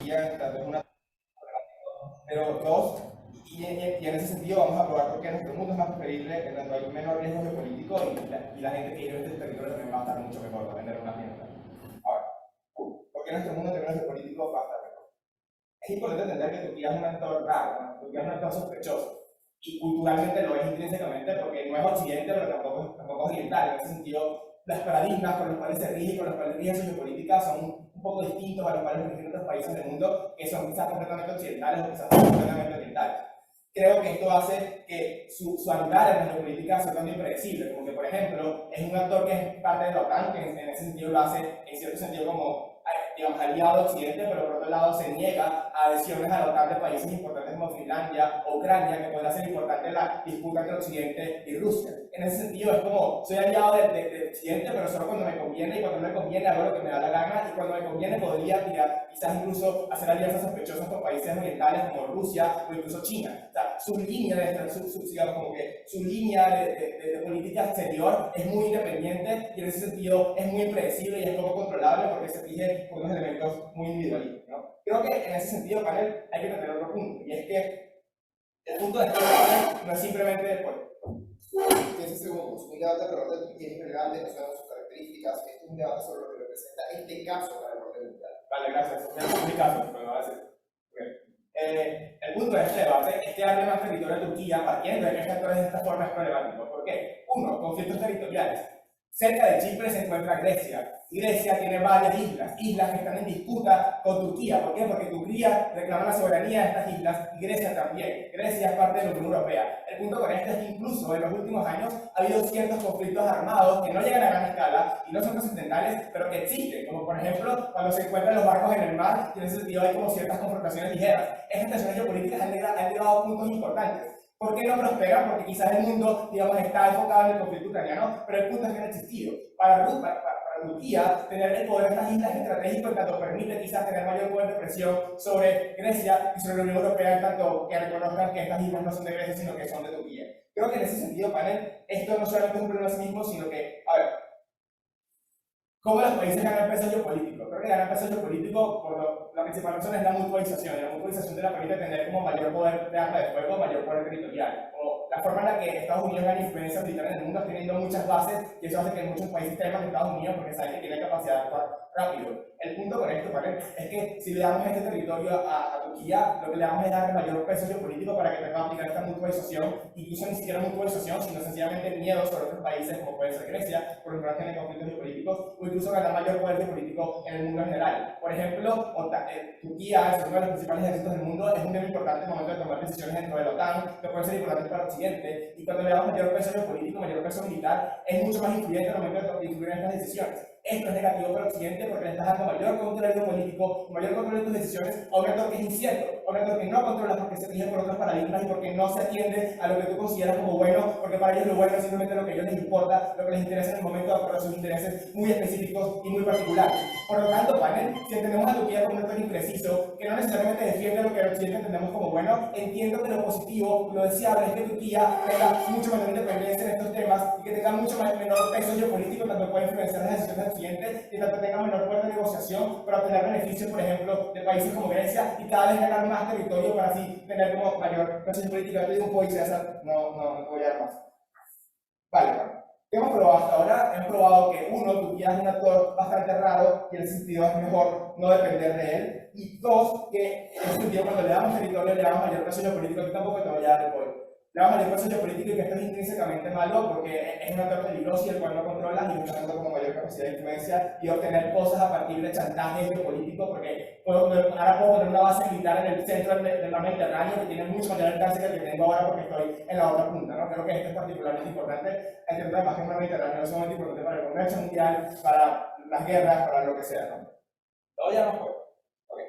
Turquía, tal vez una, pero dos, y en ese sentido vamos a probar por qué nuestro mundo es más preferible, en donde hay menor riesgo geopolítico y la gente que vive en este territorio también va a estar mucho mejor, va a tener una tienda. Ahora, ¿por qué nuestro mundo en términos geopolíticos va a estar mejor? Es importante entender que Turquía es un actor raro, ¿no? Turquía es un actor sospechoso. Y culturalmente lo es intrínsecamente porque no es occidente, pero tampoco es oriental. En ese sentido, los paradigmas con los cuales se rige, con los cuales rige su geopolítica son un poco distintos a los cuales rigen otros países del mundo que son quizás completamente occidentales o quizás completamente orientales. Creo que esto hace que su andar en la geopolítica sea tan impredecible, como que, por ejemplo, es un actor que es parte de la OTAN, que en ese sentido lo hace, en cierto sentido, como digamos, aliado de Occidente, pero por otro lado se niega a adhesiones a la OTAN de países importantes como Finlandia o Ucrania, que podría ser importante la disputa entre Occidente y Rusia. En ese sentido es como, soy aliado de Occidente, pero solo cuando me conviene, y cuando no me conviene hago lo que me da la gana, y cuando me conviene podría quizás incluso hacer alianzas sospechosas con países orientales como Rusia o incluso China. O sea, su línea digamos, como que su línea de política exterior es muy independiente y en ese sentido es muy impredecible y es poco controlable porque se rige por unos elementos muy individualistas, ¿no? Creo que en ese sentido, panel, hay que tener otro punto, y es que el punto de este panel no es simplemente por 15 segundos, un debate alrededor de Turquía es irrelevante, no sabemos sus características, esto es un debate sobre lo que representa este caso para el orden mundial. Vale, gracias. Es mi caso, pero no va a decir. El punto de este debate es que darle más territorio a Turquía partiendo de que factores de esta forma es problemático. ¿Por qué? Uno, conflictos territoriales. Cerca de Chipre se encuentra Grecia. Y Grecia tiene varias islas que están en disputa con Turquía. ¿Por qué? Porque Turquía reclama la soberanía de estas islas y Grecia también. Grecia es parte de la Unión Europea. El punto con esto es que incluso en los últimos años ha habido ciertos conflictos armados que no llegan a gran escala y no son trascendentales, pero que existen. Como por ejemplo, cuando se encuentran los barcos en el mar, y en ese sentido hay como ciertas confrontaciones ligeras. Estas tensiones geopolíticas han llegado a puntos importantes. ¿Por qué no prosperan? Porque quizás el mundo, digamos, está enfocado en el conflicto ucraniano, pero el punto es que no ha existido. Para Turquía, tener el poder de estas islas estratégicas en tanto permite quizás tener mayor poder de presión sobre Grecia y sobre la Unión Europea, en tanto que reconozcan que estas islas no son de Grecia, sino que son de Turquía. Creo que en ese sentido, panel, esto no solamente es un problema en sí mismo, sino que, a ver, ¿cómo los países ganan peso geopolítico? Creo que ganan peso geopolítico por la principal razón es la mutualización. Y la mutualización te la permite tener como mayor poder de arma de fuego, mayor poder territorial. O la forma en la que Estados Unidos gana influencia militar en el mundo es teniendo muchas bases, y eso hace que muchos países teman a Estados Unidos porque saben que tiene capacidad de actuar rápido. El punto con esto, ¿vale? Es que si le damos este territorio a Turquía, lo que le damos es darle mayor peso geopolítico para que tenga que aplicar esta mutualización, incluso ni siquiera mutualización, sino sencillamente miedo sobre otros países como puede ser Grecia, por ejemplo, que tienen conflictos geopolíticos, o incluso ganar mayor poder geopolítico en el mundo en general. Por ejemplo, Turquía es uno de los principales ejércitos del mundo, es un tema importante en el momento de tomar decisiones dentro de la OTAN, que pueden ser importantes para Occidente, y cuando le damos mayor peso geopolítico, mayor peso militar, es mucho más influyente en el momento de influir en estas decisiones. Esto es negativo para Occidente porque le estás dando mayor control geopolítico, mayor control de tus decisiones a un actor que es incierto, a un actor que no controla porque se rige por otros paradigmas y porque no se atiende a lo que tú consideras como bueno, porque para ellos lo bueno es simplemente lo que a ellos les importa, lo que les interesa en el momento, pero sus intereses muy específicos y muy particulares. Por lo tanto, panel, si entendemos a Turquía como un actor impreciso, que no necesariamente defiende lo que en Occidente entendemos como bueno, entiendo que lo positivo, lo deseable es que Turquía tenga mucho menor independencia en estos temas y que tenga mucho menor peso geopolítico, tanto puede influenciar las decisiones y tanto tenga menor poder de negociación para obtener beneficios, por ejemplo, de países como Grecia y cada vez ganar más territorio para así tener como mayor presión política. Yo te digo un poco y César, no voy a dar más. Vale, bueno. ¿Qué hemos probado hasta ahora? Hemos probado que uno, Turquía es un actor bastante raro y en ese sentido es mejor no depender de él. Y dos, que en ese sentido cuando le damos territorio le damos mayor presión política, que tampoco te voy a dar el poder. Le damos mayor presión política y que esto es intrínsecamente malo porque es un actor peligroso y el cual no controla y un actor con mayor capacidad de influencia y obtener cosas a partir de chantaje geopolítico, porque ahora puedo poner una base militar en el centro del mar Mediterráneo que tiene mucho mayor alcance que el que tengo ahora porque estoy en la otra punta, ¿no? Creo que esto es particularmente importante, entender además que el mar Mediterráneo es sumamente importante para el comercio mundial, para las guerras, para lo que sea, ¿no? Todavía no puedo. Ok.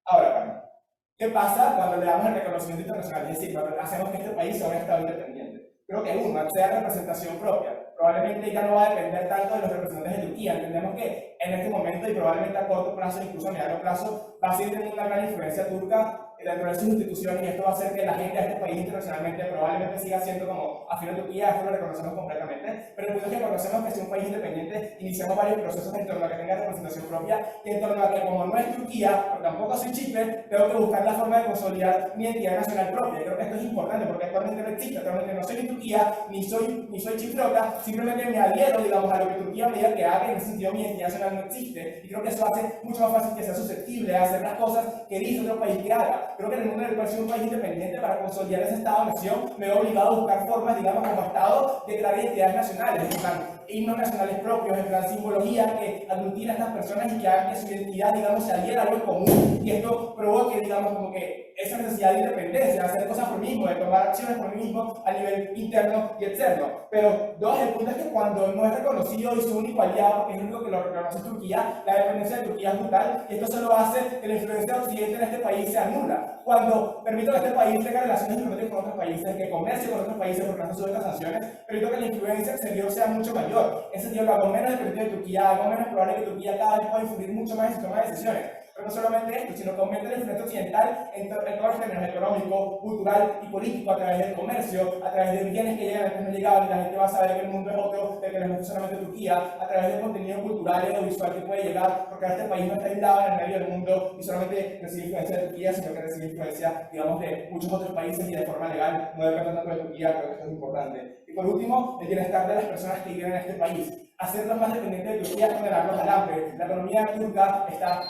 Ahora, ¿qué pasa cuando le damos el reconocimiento internacional? Es decir, cuando hacemos que este país sea un Estado independiente. Creo que uno, sea representación propia. Probablemente ya no va a depender tanto de los representantes de Turquía. Entendemos que en este momento y probablemente a corto plazo, incluso a mediano plazo, va a seguir teniendo una gran influencia turca dentro de sus instituciones, y esto va a hacer que la gente de este país internacionalmente probablemente siga siendo como afín a Turquía, esto lo reconocemos completamente, pero el punto es que reconocemos que si un país independiente iniciamos varios procesos en torno a que tenga representación propia, y en torno a que como no es Turquía, pero tampoco soy Chipre, tengo que buscar la forma de consolidar mi identidad nacional propia. Y creo que esto es importante porque actualmente no existe, actualmente no soy ni Turquía, ni soy chipriota, simplemente me adhiero, digamos, a lo que Turquía me diga que haga, y en ese sentido mi identidad nacional no existe, y creo que eso hace mucho más fácil que sea susceptible a hacer las cosas que dice otro país que haga. Creo que en el mundo en el cual soy un país independiente, para consolidar ese Estado-nación, me veo obligado a buscar formas, digamos, como Estado, de crear identidades nacionales, en plan, himnos nacionales propios, en plan, simbología que aglutina a estas personas y que hagan que su identidad, digamos, se adhiera a algo en común, y esto provoque, digamos, como que esa necesidad de independencia, de hacer cosas por mí mismo, de tomar acciones por mí mismo a nivel interno y externo. Pero dos, el punto es que cuando no es reconocido y su único aliado, porque es el único que lo reconoce Turquía, la dependencia de Turquía es brutal, y esto solo hace que la influencia de Occidente en este país sea nula. Cuando permito que este país tenga relaciones diplomáticas con otros países, que comercie con otros países porque no se suben las sanciones, permito que la influencia exterior sea mucho mayor. En ese sentido, lo hago menos dependiente de Turquía, hago menos probable que Turquía cada vez pueda influir mucho más en su toma de decisiones. Pero no solamente esto, sino que aumenta la influencia occidental en todos los términos económico, cultural y político, a través del comercio, a través de bienes que llegan, antes no llegaban, y la gente va a saber que el mundo es otro, de que no es solamente Turquía, a través del contenido cultural y audiovisual que puede llegar, porque este país no está aislado en el medio del mundo y solamente recibe influencia de Turquía, sino que recibe influencia, digamos, de muchos otros países y de forma legal, no depende tanto de Turquía. Creo que esto es importante. Y por último, el bienestar de las personas que viven en este país. Hacerlos más dependientes de Turquía es condenarlos al hambre. La economía turca está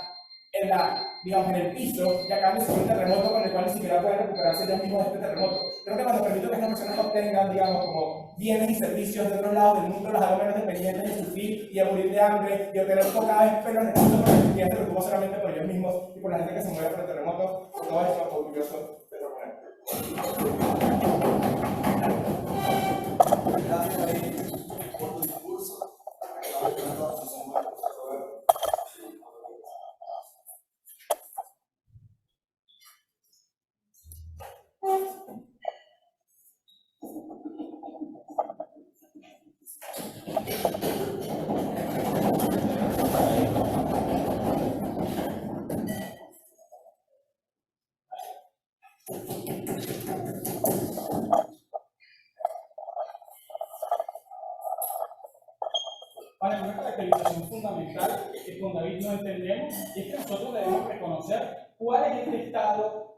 digamos, en el piso, y acá de un terremoto con el cual ni siquiera pueden recuperarse ellos mismos de este terremoto. Creo que cuando permito que estas personas obtengan, digamos, como bienes y servicios de otros lados del mundo, los hago menos dependientes de sufrir y de morir de hambre y obtener cada vez menos recursos para el cliente, pero solamente por ellos mismos y por la gente que se muere por el terremoto. Por todo esto, orgulloso de proponer. Gracias, David, por tu discurso. Vale, una caracterización fundamental que con David no entendemos, y es que nosotros debemos reconocer cuál es este estado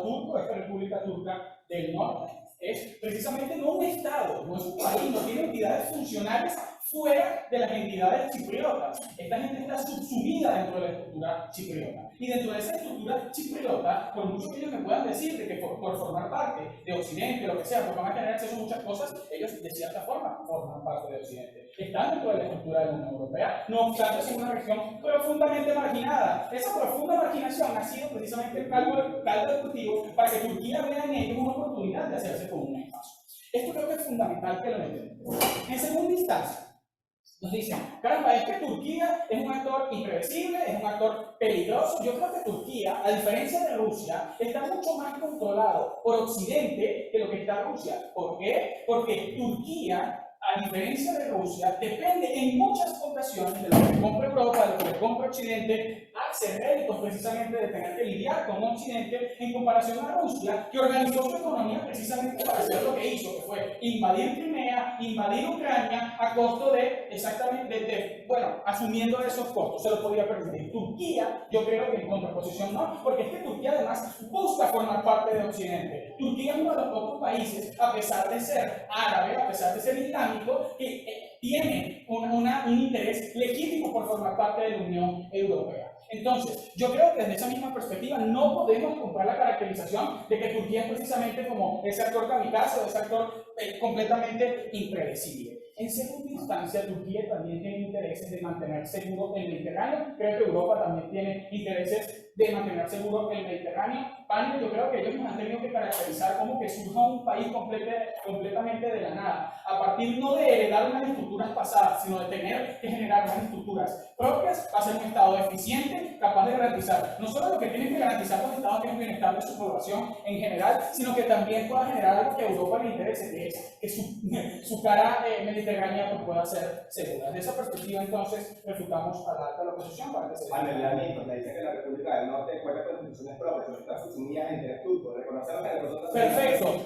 turco, esta República Turca del Norte. Es precisamente no un estado, no es un país, no tiene entidades funcionales fuera de las entidades chipriotas. Esta gente está subsumida dentro de la estructura chipriota. Y dentro de esa estructura chipriota, por mucho que ellos me puedan decir de que por formar parte de Occidente, lo que sea, porque van a tener acceso a muchas cosas, ellos de cierta forma forman parte de Occidente. Están dentro de la estructura de la Unión Europea, no obstante es una región profundamente marginada. Esa profunda marginación ha sido precisamente el caldo de cultivo para que Turquía vea en ellos una oportunidad de hacerse con un espacio. Esto creo que es fundamental que lo entendamos. En segunda instancia, nos dicen, caramba, es que Turquía es un actor impredecible, es un actor peligroso. Yo creo que Turquía, a diferencia de Rusia, está mucho más controlado por Occidente que lo que está Rusia. ¿Por qué? Porque Turquía, a diferencia de Rusia, depende en muchas ocasiones de lo que compra Europa, de lo que compra Occidente, hace réditos precisamente de tener que lidiar con Occidente en comparación a Rusia, que organizó su economía precisamente para hacer lo que hizo, que fue invadir Crimea, invadir Ucrania, a costo de, exactamente, bueno, asumiendo esos costos, se los podía permitir. Turquía, yo creo que en contraposición no, porque es que Turquía además busca formar parte de Occidente. Turquía es uno de los pocos países, a pesar de ser árabe, a pesar de ser islámico, que tiene un interés legítimo por formar parte de la Unión Europea. Entonces, yo creo que desde esa misma perspectiva no podemos comprar la caracterización de que Turquía es precisamente como ese actor kamikaze o ese actor completamente impredecible. En segunda instancia, Turquía también tiene intereses de mantener seguro el Mediterráneo. Creo que Europa también tiene intereses de mantener seguro el Mediterráneo. panel, yo creo que ellos nos han tenido que caracterizar como que surja un país completamente de la nada, a partir no de heredar unas estructuras pasadas, sino de tener que generar unas estructuras propias para ser un Estado eficiente, capaz de garantizar no solo lo que tienen que garantizar los Estados, que es el bienestar de su población en general, sino que también pueda generar algo que a Europa le interese, que es que su cara mediterránea pues, pueda ser segura. Desde esa perspectiva, entonces, refutamos a la oposición para que se En el lamento, me dice que la República del Norte cuenta con instituciones propias, no está subsumida en Teresturco, reconocer que nosotros... Perfecto.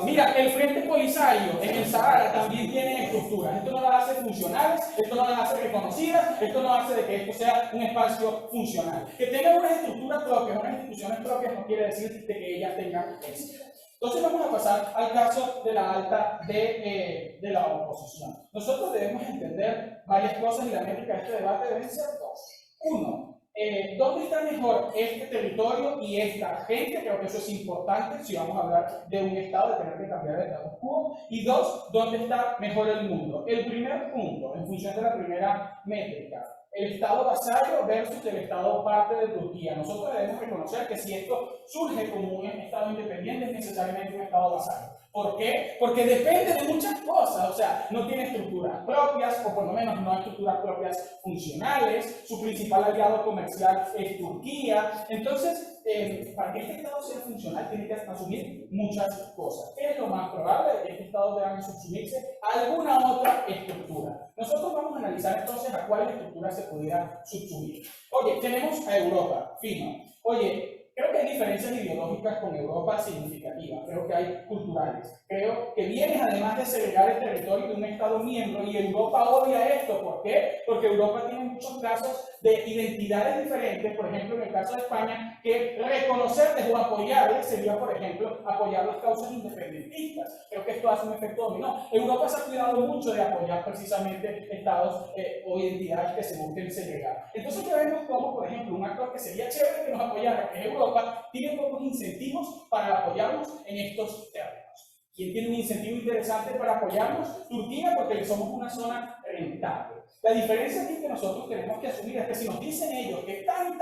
Mira, el Frente Polisario en el Sahara también tiene estructuras. Esto no las hace funcionales, esto no las hace reconocidas, esto no hace de que esto sea un espacio funcional. Que tengan unas estructuras propias, unas instituciones propias, no quiere decir de que ellas tengan éxito. Entonces vamos a pasar al caso de la alta de la oposición. Nosotros debemos entender varias cosas y la métrica de este debate deben ser dos. Uno, ¿dónde está mejor este territorio y esta gente? Creo que eso es importante si vamos a hablar de un Estado, de tener que cambiar el status quo. Y dos, ¿dónde está mejor el mundo? El primer punto, en función de la primera métrica, el Estado vasallo versus el Estado parte de Turquía. Nosotros debemos reconocer que si esto surge como un Estado independiente, es necesariamente un Estado vasallo. ¿Por qué? Porque depende de muchas cosas, o sea, no tiene estructuras propias, o por lo menos no hay estructuras propias funcionales, su principal aliado comercial es Turquía. Entonces, para que este Estado sea funcional, tiene que asumir muchas cosas. Es lo más probable que este Estado deba subsumirse a alguna otra estructura. Nosotros vamos a analizar entonces a cuál estructura se pudiera subsumir. Oye, tenemos a Europa, fino. Oye, creo que hay diferencias ideológicas con Europa significativas, creo que hay culturales. Creo que vienen además de segregar el territorio de un Estado miembro y Europa odia esto. ¿Por qué? Porque Europa tiene muchos casos de identidades diferentes, por ejemplo en el caso de España, que reconocerles o apoyarles sería, por ejemplo, apoyar las causas independentistas. Creo que esto hace un efecto dominó. Europa se ha cuidado mucho de apoyar precisamente Estados o identidades que se busquen segregar. Entonces ya vemos cómo, por ejemplo, un actor que sería chévere que nos apoyara, que es Europa, tiene pocos incentivos para apoyarnos en estos términos. ¿Quién tiene un incentivo interesante para apoyarnos? Turquía, porque somos una zona rentable. La diferencia aquí que nosotros tenemos que asumir es que si nos dicen ellos que es tan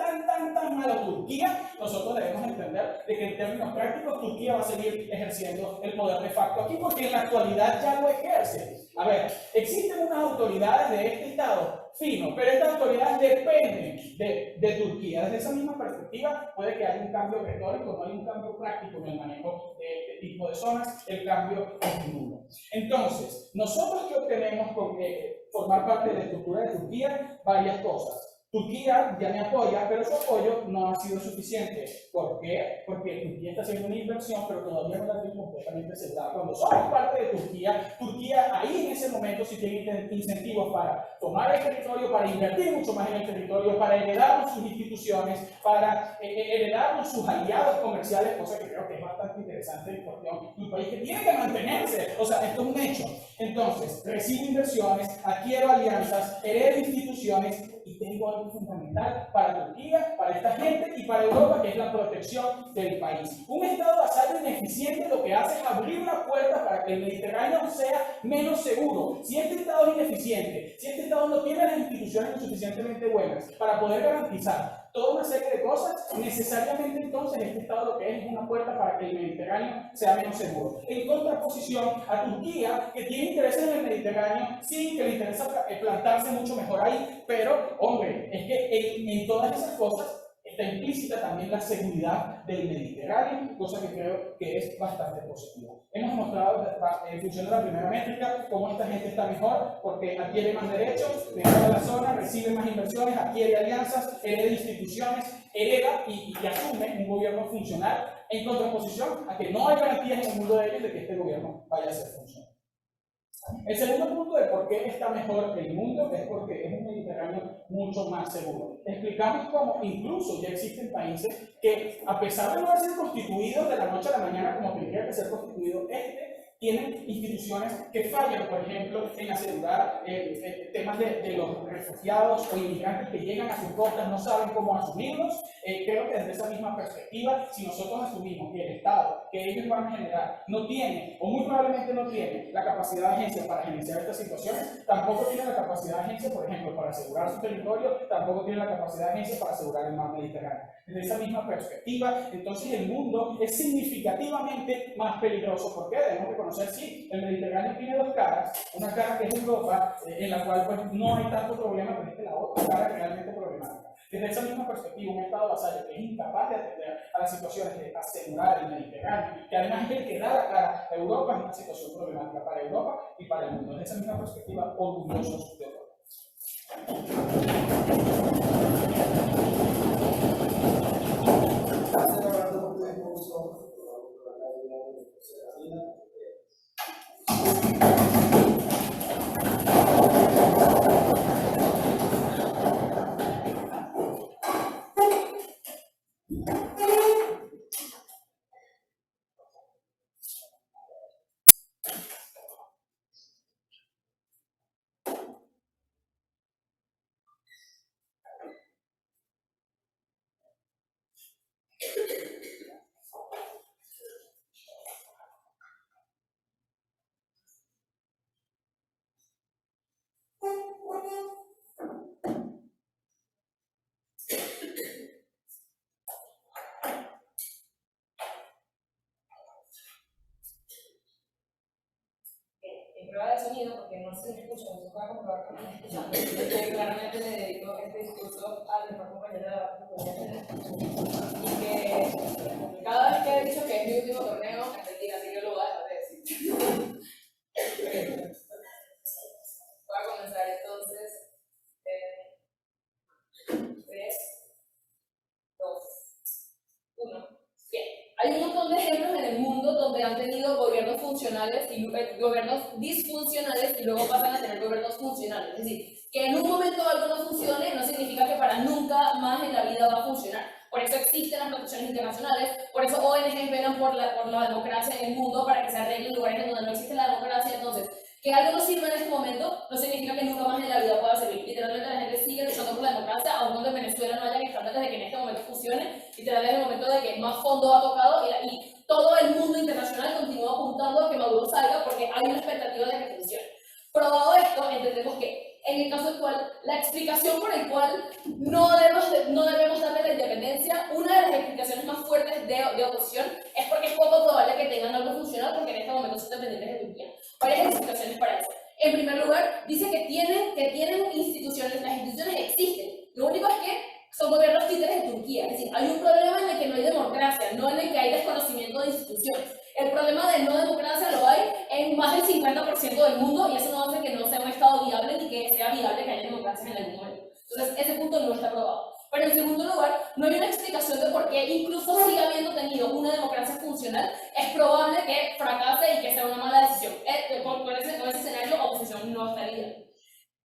malo Turquía, nosotros debemos entender de que en términos prácticos Turquía va a seguir ejerciendo el poder de facto aquí porque en la actualidad ya lo ejerce. A ver, existen unas autoridades de este Estado, fino, pero estas autoridades dependen de Turquía. Desde esa misma perspectiva puede que haya un cambio retórico, no hay un cambio práctico en el manejo de este tipo de zonas, el cambio es nulo. Entonces, nosotros que obtenemos con formar parte de la estructura de Turquía, varias cosas. Turquía ya me apoya, pero su apoyo no ha sido suficiente. ¿Por qué? Porque Turquía está haciendo una inversión, pero todavía no la tiene completamente asegurada. Cuando somos parte de Turquía, Turquía ahí en ese momento sí tiene incentivos para tomar el territorio, para invertir mucho más en el territorio, para heredarnos sus instituciones, para heredarnos sus aliados comerciales, cosa que creo que es bastante interesante en cuestión de un país que tiene que mantenerse. O sea, esto es un hecho. Entonces, recibo inversiones, adquiero alianzas, heredo instituciones y tengo algo fundamental para Turquía, para esta gente y para Europa, que es la protección del país. Un Estado vasallo ineficiente lo que hace es abrir una puerta para que el Mediterráneo sea menos seguro. Si este Estado es ineficiente, si este Estado no tiene las instituciones lo suficientemente buenas para poder garantizar toda una serie de cosas, necesariamente entonces este Estado lo que es una puerta para que el Mediterráneo sea menos seguro. En contraposición a Turquía, que tiene intereses en el Mediterráneo, sí, que le interesa plantarse mucho mejor ahí, pero, hombre, es que en todas esas cosas está implícita también la seguridad del Mediterráneo, cosa que creo que es bastante positiva. Hemos mostrado en función de la primera métrica cómo esta gente está mejor porque adquiere más derechos, mejora la zona, recibe más inversiones, adquiere alianzas, hereda instituciones, hereda y asume un gobierno funcional en contraposición a que no hay garantías en el mundo de ellos de que este gobierno vaya a ser funcional. El segundo punto de por qué está mejor el mundo es porque es un Mediterráneo mucho más seguro. Explicamos cómo incluso ya existen países que, a pesar de no haber sido constituidos de la noche a la mañana como tendría que ser constituido tienen instituciones que fallan, por ejemplo, en asegurar temas de los refugiados o inmigrantes que llegan a sus costas, no saben cómo asumirlos. Creo que desde esa misma perspectiva, si nosotros asumimos que el Estado que ellos van a generar no tiene, o muy probablemente no tiene, la capacidad de agencia para gerenciar estas situaciones, tampoco tiene la capacidad de agencia, por ejemplo, para asegurar su territorio, tampoco tiene la capacidad de agencia para asegurar el mar Mediterráneo. Desde esa misma perspectiva, entonces el mundo es significativamente más peligroso. ¿Por qué? Debemos reconocer, sí, el Mediterráneo tiene dos caras. Una cara que es Europa, en la cual pues, no hay tanto problema, pero es que la otra cara es realmente problemática. Desde esa misma perspectiva, un Estado vasallo que es incapaz de atender a las situaciones de asegurar el Mediterráneo, que además es el que da la cara a Europa, es una situación problemática para Europa y para el mundo. Desde esa misma perspectiva, orgullosos de Europa. Prueba de sonido, porque no se me escucha, no se puede comprobar que me está escuchando. Yo claramente le dedico este discurso al mejor compañero de debate que podría tener. Y que cada vez que he dicho que es mi último torneo, es mentira, así que lo voy a dejar de decir. Voy a comenzar entonces. 3, 2, 1. Bien. Hay un montón de ejemplos en el mundo donde han tenido gobiernos funcionales y gobiernos disfuncionales y luego pasan a tener gobiernos funcionales. Es decir, que en un momento algo no funcione no significa que para nunca más en la vida va a funcionar. Por eso existen las protecciones internacionales, por eso ONGs velan por la democracia en el mundo para que se arreglen lugares en donde no existe la democracia. Entonces, que algo no sirva en este momento no significa que nunca más en la vida pueda servir. Literalmente la gente sigue luchando por la democracia, aun cuando en Venezuela no haya estándares de que en este momento funcione. Literalmente es el momento de que más fondo ha tocado y todo el mundo internacional continúa apuntando a que Maduro salga porque hay una expectativa de que funcione. Probado esto, entendemos que en el caso actual, la explicación por la cual no debemos darle la independencia, una de las explicaciones más fuertes de oposición es porque es poco probable que tengan algo funcional porque en este momento son dependientes de Turquía. Varias explicaciones para eso. En primer lugar, dice que tienen instituciones, las instituciones existen. Lo único es que son gobiernos títeres de Turquía. Es decir, hay un problema en el que no hay democracia, no en el que hay desconocimiento de instituciones. El problema de no democracia lo hay en más del 50% del mundo y eso no hace que no sea un Estado viable ni que sea viable que haya democracia en algún momento. Entonces, ese punto no está aprobado. Pero en segundo lugar, no hay una explicación de por qué, incluso sigue habiendo tenido una democracia funcional, es probable que fracase y que sea una mala decisión. Con ese escenario, oposición no estaría.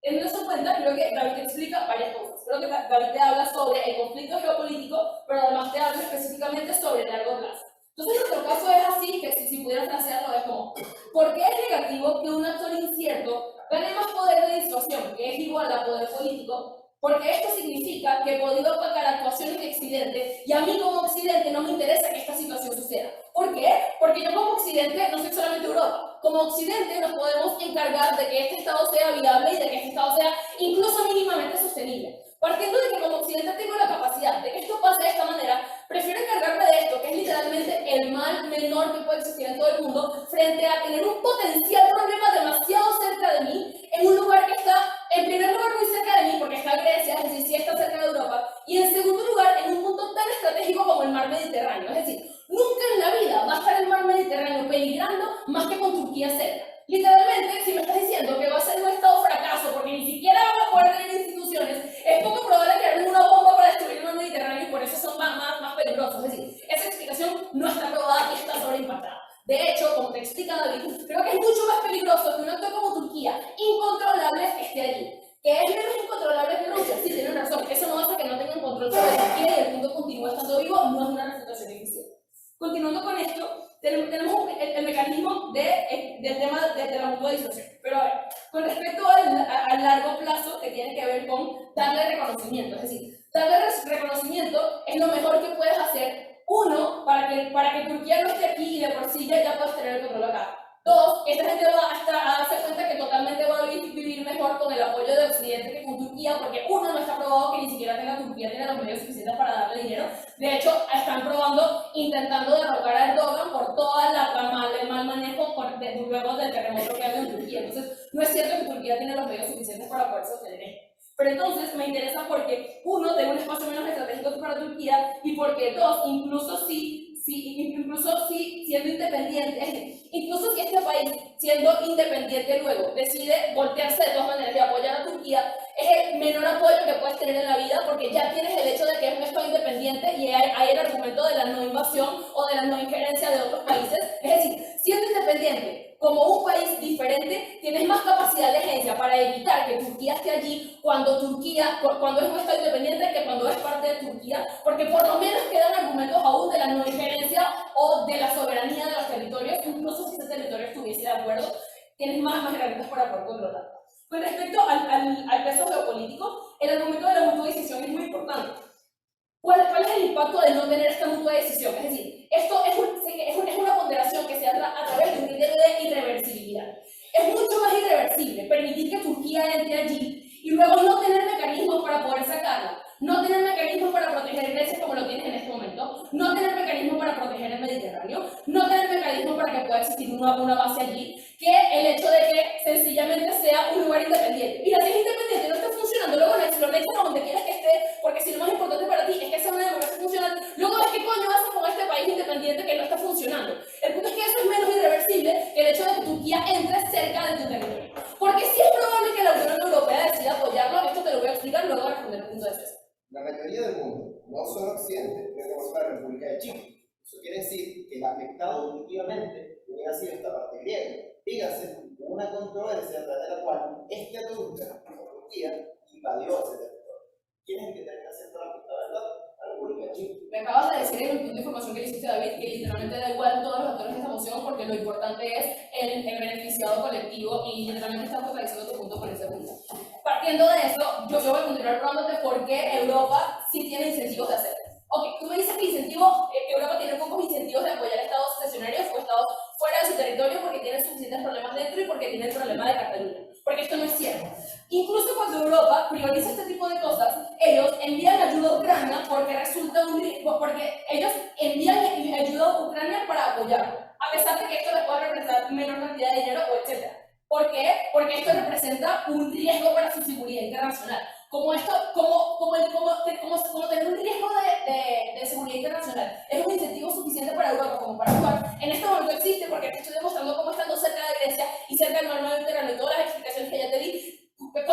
Teniendo eso en cuenta, creo que David te explica varias cosas. Creo que David te habla sobre el conflicto geopolítico, pero además te habla específicamente sobre el largo plazo. Entonces, nuestro caso es así, que si pudiera frasearlo es como, ¿por qué es negativo que un actor incierto gane más poder de disuasión, que es igual a poder político? Porque esto significa que he podido atacar actuaciones de Occidente y a mí como Occidente no me interesa que esta situación suceda. ¿Por qué? Porque yo como Occidente no soy solamente Europa. Como Occidente nos podemos encargar de que este Estado sea viable y de que este Estado sea incluso mínimamente sostenible. Partiendo de que como Occidente tengo la capacidad de que esto pase de esta manera, prefiero encargarme de esto, que es literalmente el mal menor que puede existir en todo el mundo, frente a tener un potencial problema demasiado cerca de mí, en un lugar que está, en primer lugar, muy cerca de mí, porque está Grecia, es decir, sí está cerca de Europa, y en segundo lugar, en un punto tan estratégico como el mar Mediterráneo. Es decir, nunca en la vida va a estar el mar Mediterráneo peligrando más que con Turquía cerca. Literalmente, si me estás diciendo que va a ser un Estado fracaso porque ni siquiera van a poder tener instituciones, es poco probable que hagan una bomba para destruir el mar Mediterráneo y por eso son más peligrosos. Es decir, esa explicación no está probada y está sobreimpactada. De hecho, como te explica David, creo que es mucho más peligroso que un actor como Turquía, incontrolable, esté allí. Que es menos incontrolable que Rusia, sí, tienen razón. Eso no hace que no tengan control sobre Turquía y el mundo continúa estando vivo, no es una refutación eficiente. Continuando con esto, tenemos el mecanismo del tema de la mutua disuasión. Pero a ver, con respecto al largo plazo, que tiene que ver con darle reconocimiento, es decir, darle reconocimiento es lo mejor que puedes hacer. Uno, para que Turquía no esté aquí y de por sí ya puedas tener el control acá. Dos, esta gente va a darse cuenta que totalmente va a vivir mejor con el apoyo de Occidente que con Turquía, porque uno, no está probado que ni siquiera tenga Turquía tiene los medios suficientes para darle dinero. De hecho, están intentando derrocar a Erdogan por toda el mal manejo luego del terremoto que hay en Turquía. Entonces, no es cierto que Turquía tiene los medios suficientes para poder sostener esto. Pero entonces me interesa porque, uno, tengo un espacio menos estratégico para Turquía, y porque, dos, incluso si siendo independiente, incluso si este país, siendo independiente luego, decide voltearse de todas maneras y apoyar a Turquía, es el menor apoyo que puedes tener en la vida, porque ya tienes el hecho de que es un Estado independiente y hay el argumento de la no invasión o de la no injerencia de otros países. Es decir, siendo independiente, como un país diferente, tienes más capacidad de agencia para evitar que Turquía esté allí cuando es un Estado independiente que cuando es parte de Turquía, porque por lo menos quedan argumentos aún de la no injerencia o de la soberanía de los territorios, incluso si ese territorio estuviese de acuerdo, tienes más herramientas para poder controlar. Con respecto al peso geopolítico, el argumento de la mutua decisión es muy importante. ¿Cuál es el impacto de no tener esta mutua decisión? Es decir, esto es una ponderación que se hace a través de un criterio de irreversibilidad. Es mucho más irreversible permitir que Turquía entre allí y luego no tener mecanismos para poder sacarla, no tener mecanismos para proteger Grecia como lo tienes en este momento, no tener mecanismos para proteger el Mediterráneo, no tener mecanismos para que pueda existir una base allí, que el hecho de que sencillamente sea un lugar independiente. Mira, si es independiente y no está funcionando, luego lo anexas a donde quieras que esté, porque si lo más importante para ti es que sea una democracia funcional, luego ves qué coño haces con este país independiente que no está funcionando. El punto es que eso es menos irreversible que el hecho de que Turquía entre cerca de tu territorio. Porque sí es probable que la Unión Europea decida apoyarlo, esto te lo voy a explicar luego a responder el punto de César. La mayoría del mundo, no solo Occidente, reconoce la República de Chipre. Eso quiere decir que el afectado últimamente hubiera sido esta parte griega. Dígase, una controversia a través de la cual Turquía invadió ese territorio. ¿Quién es el que termina siendo la afectada, verdad? La República de Chipre. Me acabas de decir en el punto de información que le hiciste a David que literalmente da igual todos los actores de esta moción porque lo importante es el beneficiado colectivo y literalmente estás fortaleciendo tu punto con ese punto. Partiendo de eso, yo voy a continuar probándote por qué Europa sí tiene incentivos de hacerlo. Ok, tú me dices que Europa tiene pocos incentivos de apoyar a estados secesionarios o estados fuera de su territorio porque tiene suficientes problemas dentro y porque tiene el problema de Cataluña. Porque esto no es cierto. Incluso cuando Europa prioriza este tipo de cosas, ellos envían ayuda a Ucrania porque ellos envían ayuda a Ucrania para apoyarlo, a pesar de que esto les puede representar menor cantidad de dinero o etc. ¿Por qué? Porque esto representa un riesgo para su seguridad internacional. Como tener un riesgo de seguridad internacional es un incentivo suficiente para Europa como para actuar. En este momento existe porque te estoy demostrando cómo estando cerca de Grecia y cerca del mar Mediterráneo y todas las explicaciones que ya te di,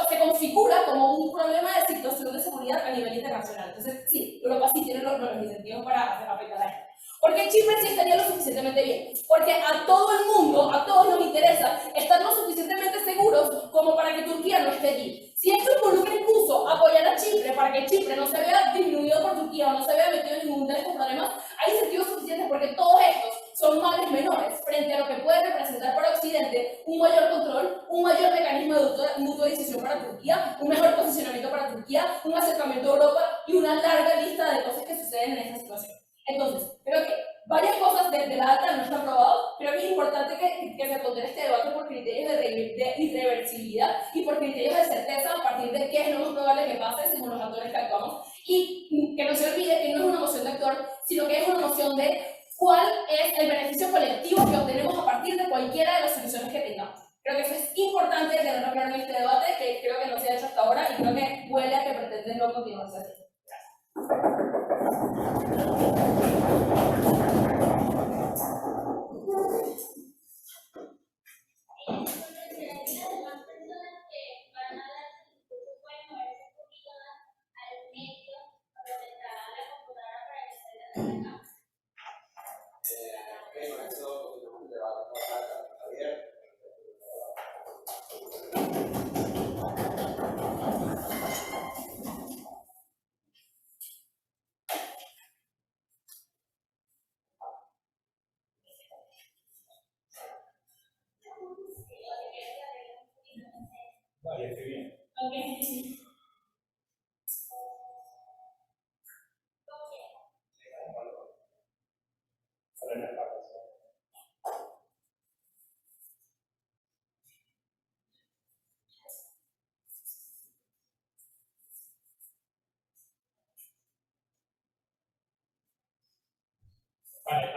se configura como un problema de situación de seguridad a nivel internacional. Entonces, sí, Europa sí tiene los incentivos para afectar a esto. Porque Chipre sí estaría lo suficientemente bien. Porque a todo el mundo, a todos nos interesa estar lo suficientemente seguros como para que Turquía no esté allí. Si esto involucra incluso apoyar a Chipre para que Chipre no se vea disminuido por Turquía o no se vea metido en ningún de estos problemas, hay incentivos suficientes porque todos estos son males menores frente a lo que puede representar para Occidente un mayor control, un mayor mecanismo de mutua decisión para Turquía, un mejor posicionamiento para Turquía, un acercamiento a Europa y una larga lista de cosas que suceden en esta situación. Entonces, creo que varias cosas de la data no están probadas. Creo que es importante que se pondere este debate por criterios de irreversibilidad y por criterios de certeza a partir de qué es lo más probable que pase según los actores que actuamos. Y que no se olvide que no es una noción de actor, sino que es una noción de cuál es el beneficio colectivo que obtenemos a partir de cualquiera de las soluciones que tengamos. Creo que eso es importante tenerlo claro en este debate, que creo que no se ha hecho hasta ahora y creo que huele a que pretenden no continuarse así. Vale, estoy bien. Okay.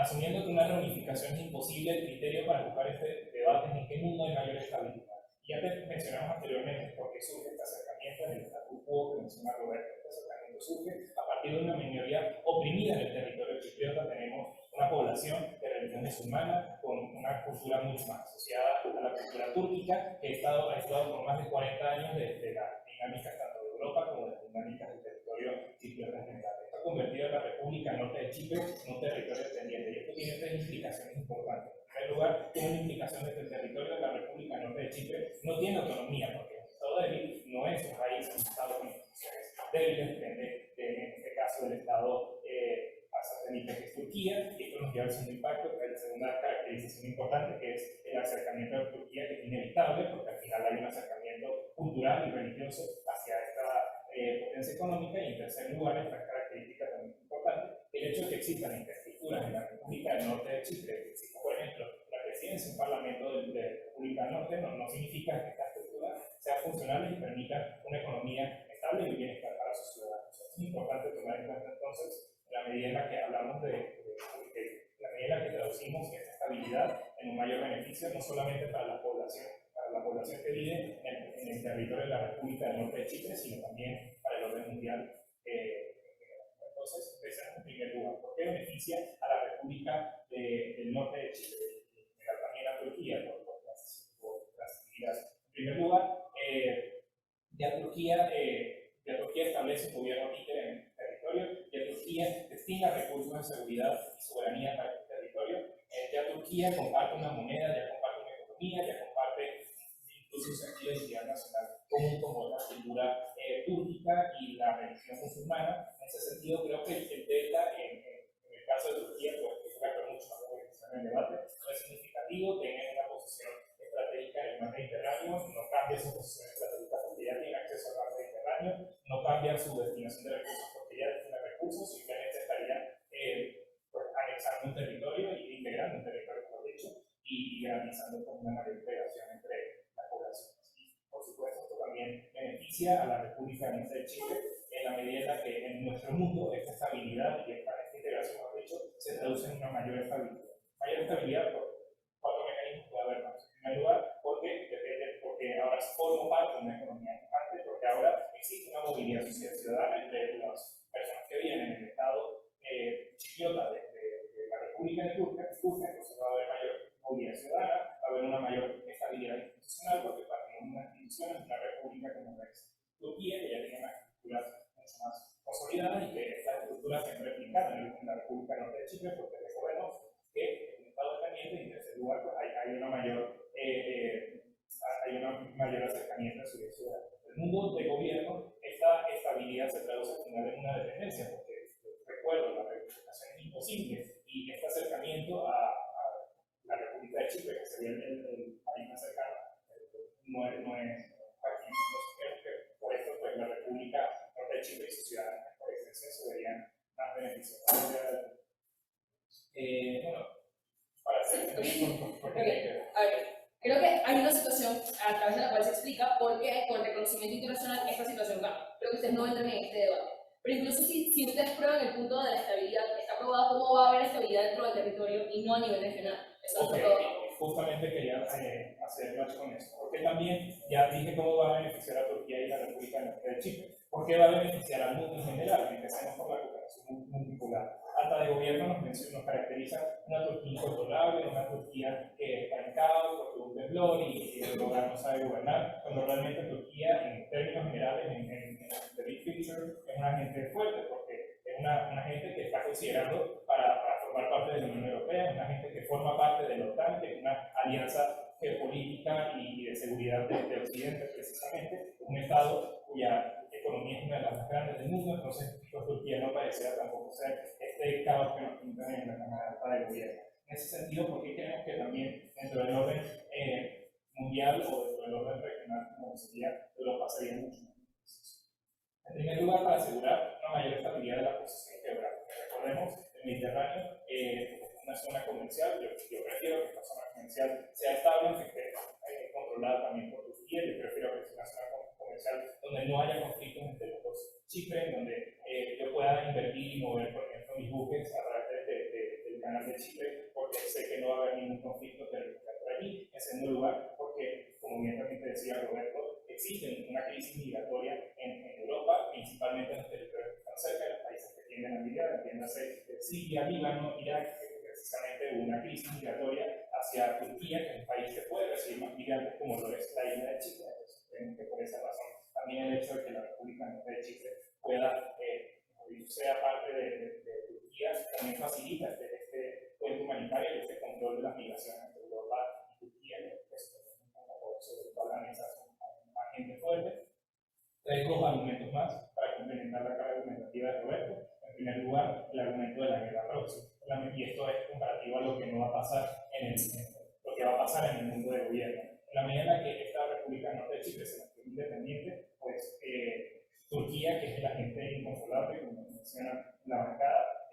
asumiendo que una reunificación es imposible, el criterio para buscar este debate es en qué mundo hay mayor estabilidad. Y ya te mencionamos anteriormente por qué surge este acercamiento en el status quo que menciona Roberto. Este acercamiento surge a partir de una minoría oprimida en el territorio chipriota. Tenemos una población de religión musulmana con una cultura mucho más asociada a la cultura túrquica, que ha estado por más de 40 años de las dinámicas tanto de Europa como de las dinámicas del territorio chipriota en general. Esto ha convertido a la República Norte de Chipre en un territorio dependiente, y esto tiene tres implicaciones importantes. En primer lugar, tiene una implicación de que el territorio de la República Norte de Chipre no tiene autonomía, porque el Estado débil no es un país, un Estado con instituciones débiles, depende en este caso del Estado satélite que es Turquía, y esto nos lleva al segundo impacto, que es la segunda caracterización importante, que es el acercamiento a Turquía, que es inevitable, porque al final hay un acercamiento cultural y religioso hacia esta potencia económica. Y en tercer lugar, esta característica también importante, el hecho de que existan infraestructuras en la República del Norte de Chipre, que exista, por ejemplo, la presidencia, un parlamento de la República del Norte, no significa que esta estructura sea funcional y permita una economía estable y bienestar para sus ciudadanos. Es importante tomar en cuenta entonces la medida en la que hablamos la medida en la que traducimos esta estabilidad en un mayor beneficio, no solamente para la población que vive en el territorio de la República del Norte de Chipre, sino también para el orden mundial. Entonces, empezamos en primer lugar. ¿Por qué beneficia a la República del Norte de Chipre? En general también a Turquía, por las medidas. En primer lugar, ya Turquía establece un gobierno títere en el territorio, ya Turquía destina recursos de seguridad y soberanía para el territorio, ya Turquía comparte una moneda, ya comparte una economía, ya comparte incluso un sentido de identidad nacional común como la cultura túrquica y la religión musulmana. En ese sentido, creo que el delta en el caso de Turquía, pues que es un factor mucho más organizado en el debate, no es significativo, tiene una posición estratégica en el mar Mediterráneo, no cambia su posición estratégica porque ya tiene acceso al mar Mediterráneo, no cambia su destinación de recursos porque ya destina recursos, simplemente estaría pues, anexando un territorio y integrando un territorio, mejor dicho, y garantizando como una mayor integración entre las poblaciones. Y por supuesto, esto también beneficia a la República Norte de Chipre en la medida en la que en nuestro mundo esta estabilidad y esta integración, mejor dicho, se traduce en una mayor estabilidad. Mayor estabilidad por cuatro mecanismos puede haber más. En primer lugar, porque ahora formo parte de una economía gigante, porque ahora existe una movilidad social ciudadana entre las personas que viven en el estado chipriota de la República de Turquía, entonces va a haber mayor movilidad ciudadana, va a haber una mayor estabilidad institucional, porque partimos de una institución, una república como la Turquía, que ya tiene unas estructuras mucho más consolidadas y que estas estructuras se han replicado en la República Norte de Chipre, porque recordemos que es un estado dependiente y en tercer lugar pues, hay un mayor acercamiento a su ciudad. El mundo de gobierno, esta estabilidad se traduce al final en una dependencia, porque recuerdo, la reunificación es imposible y este acercamiento a la República de Chipre, que sería el país más cercano, no es aquí. Entonces creo que por esto pues, la República Norte de Chipre y sus ciudadanos por extensión se verían más beneficiados. Bueno, para hacer A ver, creo que hay una situación a través de la cual se explica por qué con el reconocimiento internacional esta situación cambia. Creo que ustedes no entran en este debate. Pero incluso si ustedes prueban el punto de la estabilidad, está probado cómo va a haber estabilidad dentro del territorio y no a nivel regional. Eso okay, es todo. Justamente quería hacer match con eso, porque también ya dije cómo va a beneficiar a Turquía y la República Norte de Chipre. ¿Por qué va a beneficiar al mundo en general? Empecemos por la cooperación multipolar. Alta de gobierno nos caracteriza una Turquía incontrolable, una Turquía que está en caos porque hubo un temblor y el lugar no sabe gobernar, cuando realmente Turquía, en términos generales, en the big picture, es una gente fuerte, porque es una gente que está considerando para formar parte de la Unión Europea, una gente que forma parte de la OTAN, que es una alianza geopolítica y de seguridad de Occidente, precisamente, un Estado cuya economía es una de las más grandes del mundo. Entonces pues, Turquía no pareciera tampoco ser este caos que nos pintan en la Cámara Alta de Gobierno. En ese sentido, ¿por qué creemos que también dentro del orden mundial o dentro del orden regional, como sería Europa, sería mucho más beneficioso? En primer lugar, para asegurar una mayor estabilidad de la posición geográfica. Recordemos, el Mediterráneo es una zona comercial. Yo prefiero que esta zona comercial sea estable, que esté controlada también por Turquía. Yo prefiero que sea una zona comercial donde no haya conflictos entre los dos. Chipre, donde yo pueda invertir y mover, por ejemplo, mis buques a través del canal de de Chipre, porque sé que no va a haber ningún conflicto territorial por allí. En segundo lugar, porque, como bien también te decía Roberto, existe una crisis migratoria en Europa, principalmente en los territorios que están cerca de los países que tienden a migrar, entiéndase Siria, Líbano, Irak, que precisamente hubo una crisis migratoria hacia Turquía, que es un país que puede recibir más migrantes como lo es la isla de Chipre. Entonces, creo que por esa razón también el hecho de que la República Norte de Chipre pueda, sea parte de Turquía, también facilita este puente humanitario y este control de las migraciones entre Europa y Turquía, que es sobre todo la mesa más gente fuerte. Hay dos argumentos más para complementar la carga argumentativa de Roberto. En primer lugar, el argumento de la guerra próxima. Y esto es comparativo a lo que no va a pasar lo que va a pasar en el mundo de gobierno. En la medida en la que esta República Norte de Chipre se mantiene independiente, pues Turquía, que es el agente incontrolable, como menciona la bancada,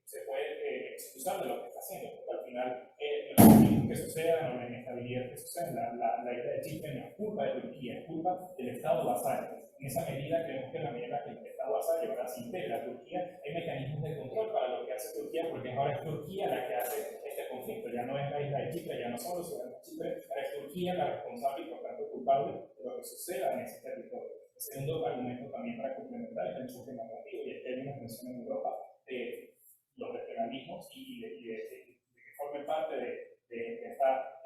se puede excusar de lo que está haciendo, porque al final los conflictos que sucedan o la inestabilidad que sucede, la isla de Chipre no es culpa de Turquía, es culpa del Estado vasallo. En esa medida creemos que en la medida en la que el Estado vasallo ahora se integra a Turquía, hay mecanismos de control para lo que hace Turquía, porque ahora es Turquía la que hace este conflicto, ya no es la isla de Chipre, ya no son los ciudadanos de Chipre, ahora es Turquía la responsable y por tanto culpable de lo que suceda en ese territorio. El segundo argumento también para complementar es el enfoque normativo, y es que hay una mención en Europa de los regionalismos y de que formen parte de esta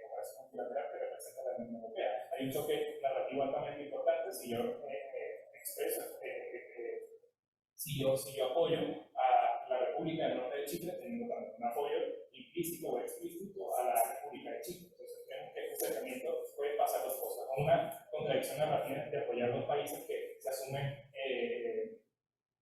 cooperación multilateral que representa la Unión Europea. Hay un choque narrativo altamente importante si yo expreso, si yo apoyo a la República del Norte de Chipre, teniendo también un apoyo implícito o explícito a la República de Chipre. Entonces, creemos que este acercamiento puede pasar dos cosas. Una contradicción narrativa de apoyar dos países que se asumen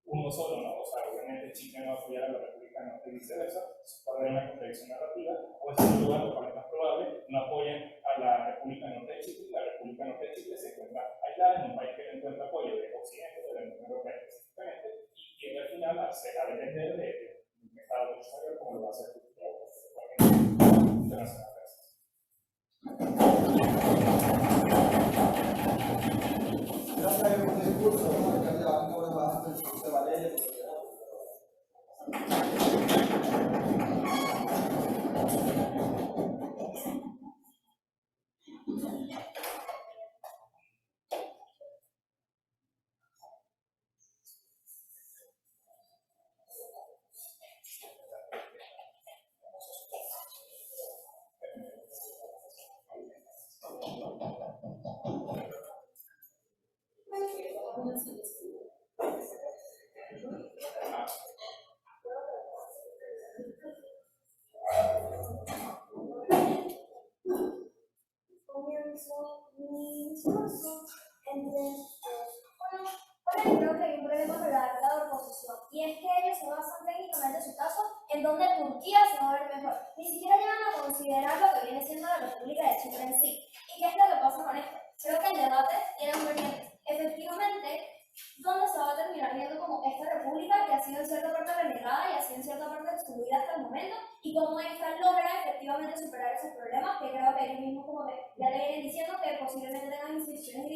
uno solo, ¿no? O sea, obviamente Chipre no va a apoyar a la República Norte y viceversa, eso puede haber una contradicción narrativa, o en segundo lugar, lo cual es más probable, no apoyan a la República Norte de Chipre, y la República Norte de Chipre se encuentra aislada en un país que no encuentra apoyo de Occidente, de la Unión Europea específicamente, y tiende al final a depender de un Estado mucho mayor como lo va a hacer Turquía o cualquier internacional. Gracias por el discurso, ¿no? Ya llevamos bastante el discurso de Valeria. Comienzo mi discurso. Bueno, ahora yo creo que hay un problema con la oposición, y es que ellos se basan técnicamente en su caso en donde Turquía se va a ver mejor. Ni siquiera llegan a considerar lo que viene siendo la República de Chipre en sí. ¿Y qué es lo que pasa con esto? Creo que el debate tiene un vertiente. Efectivamente, donde se va a terminar viendo como esta república que ha sido en cierta parte renegada y ha sido en cierta parte excluida hasta el momento, y cómo esta logra efectivamente superar esos problemas, que creo que ellos mismos como que ya le vienen diciendo que posiblemente tengan instituciones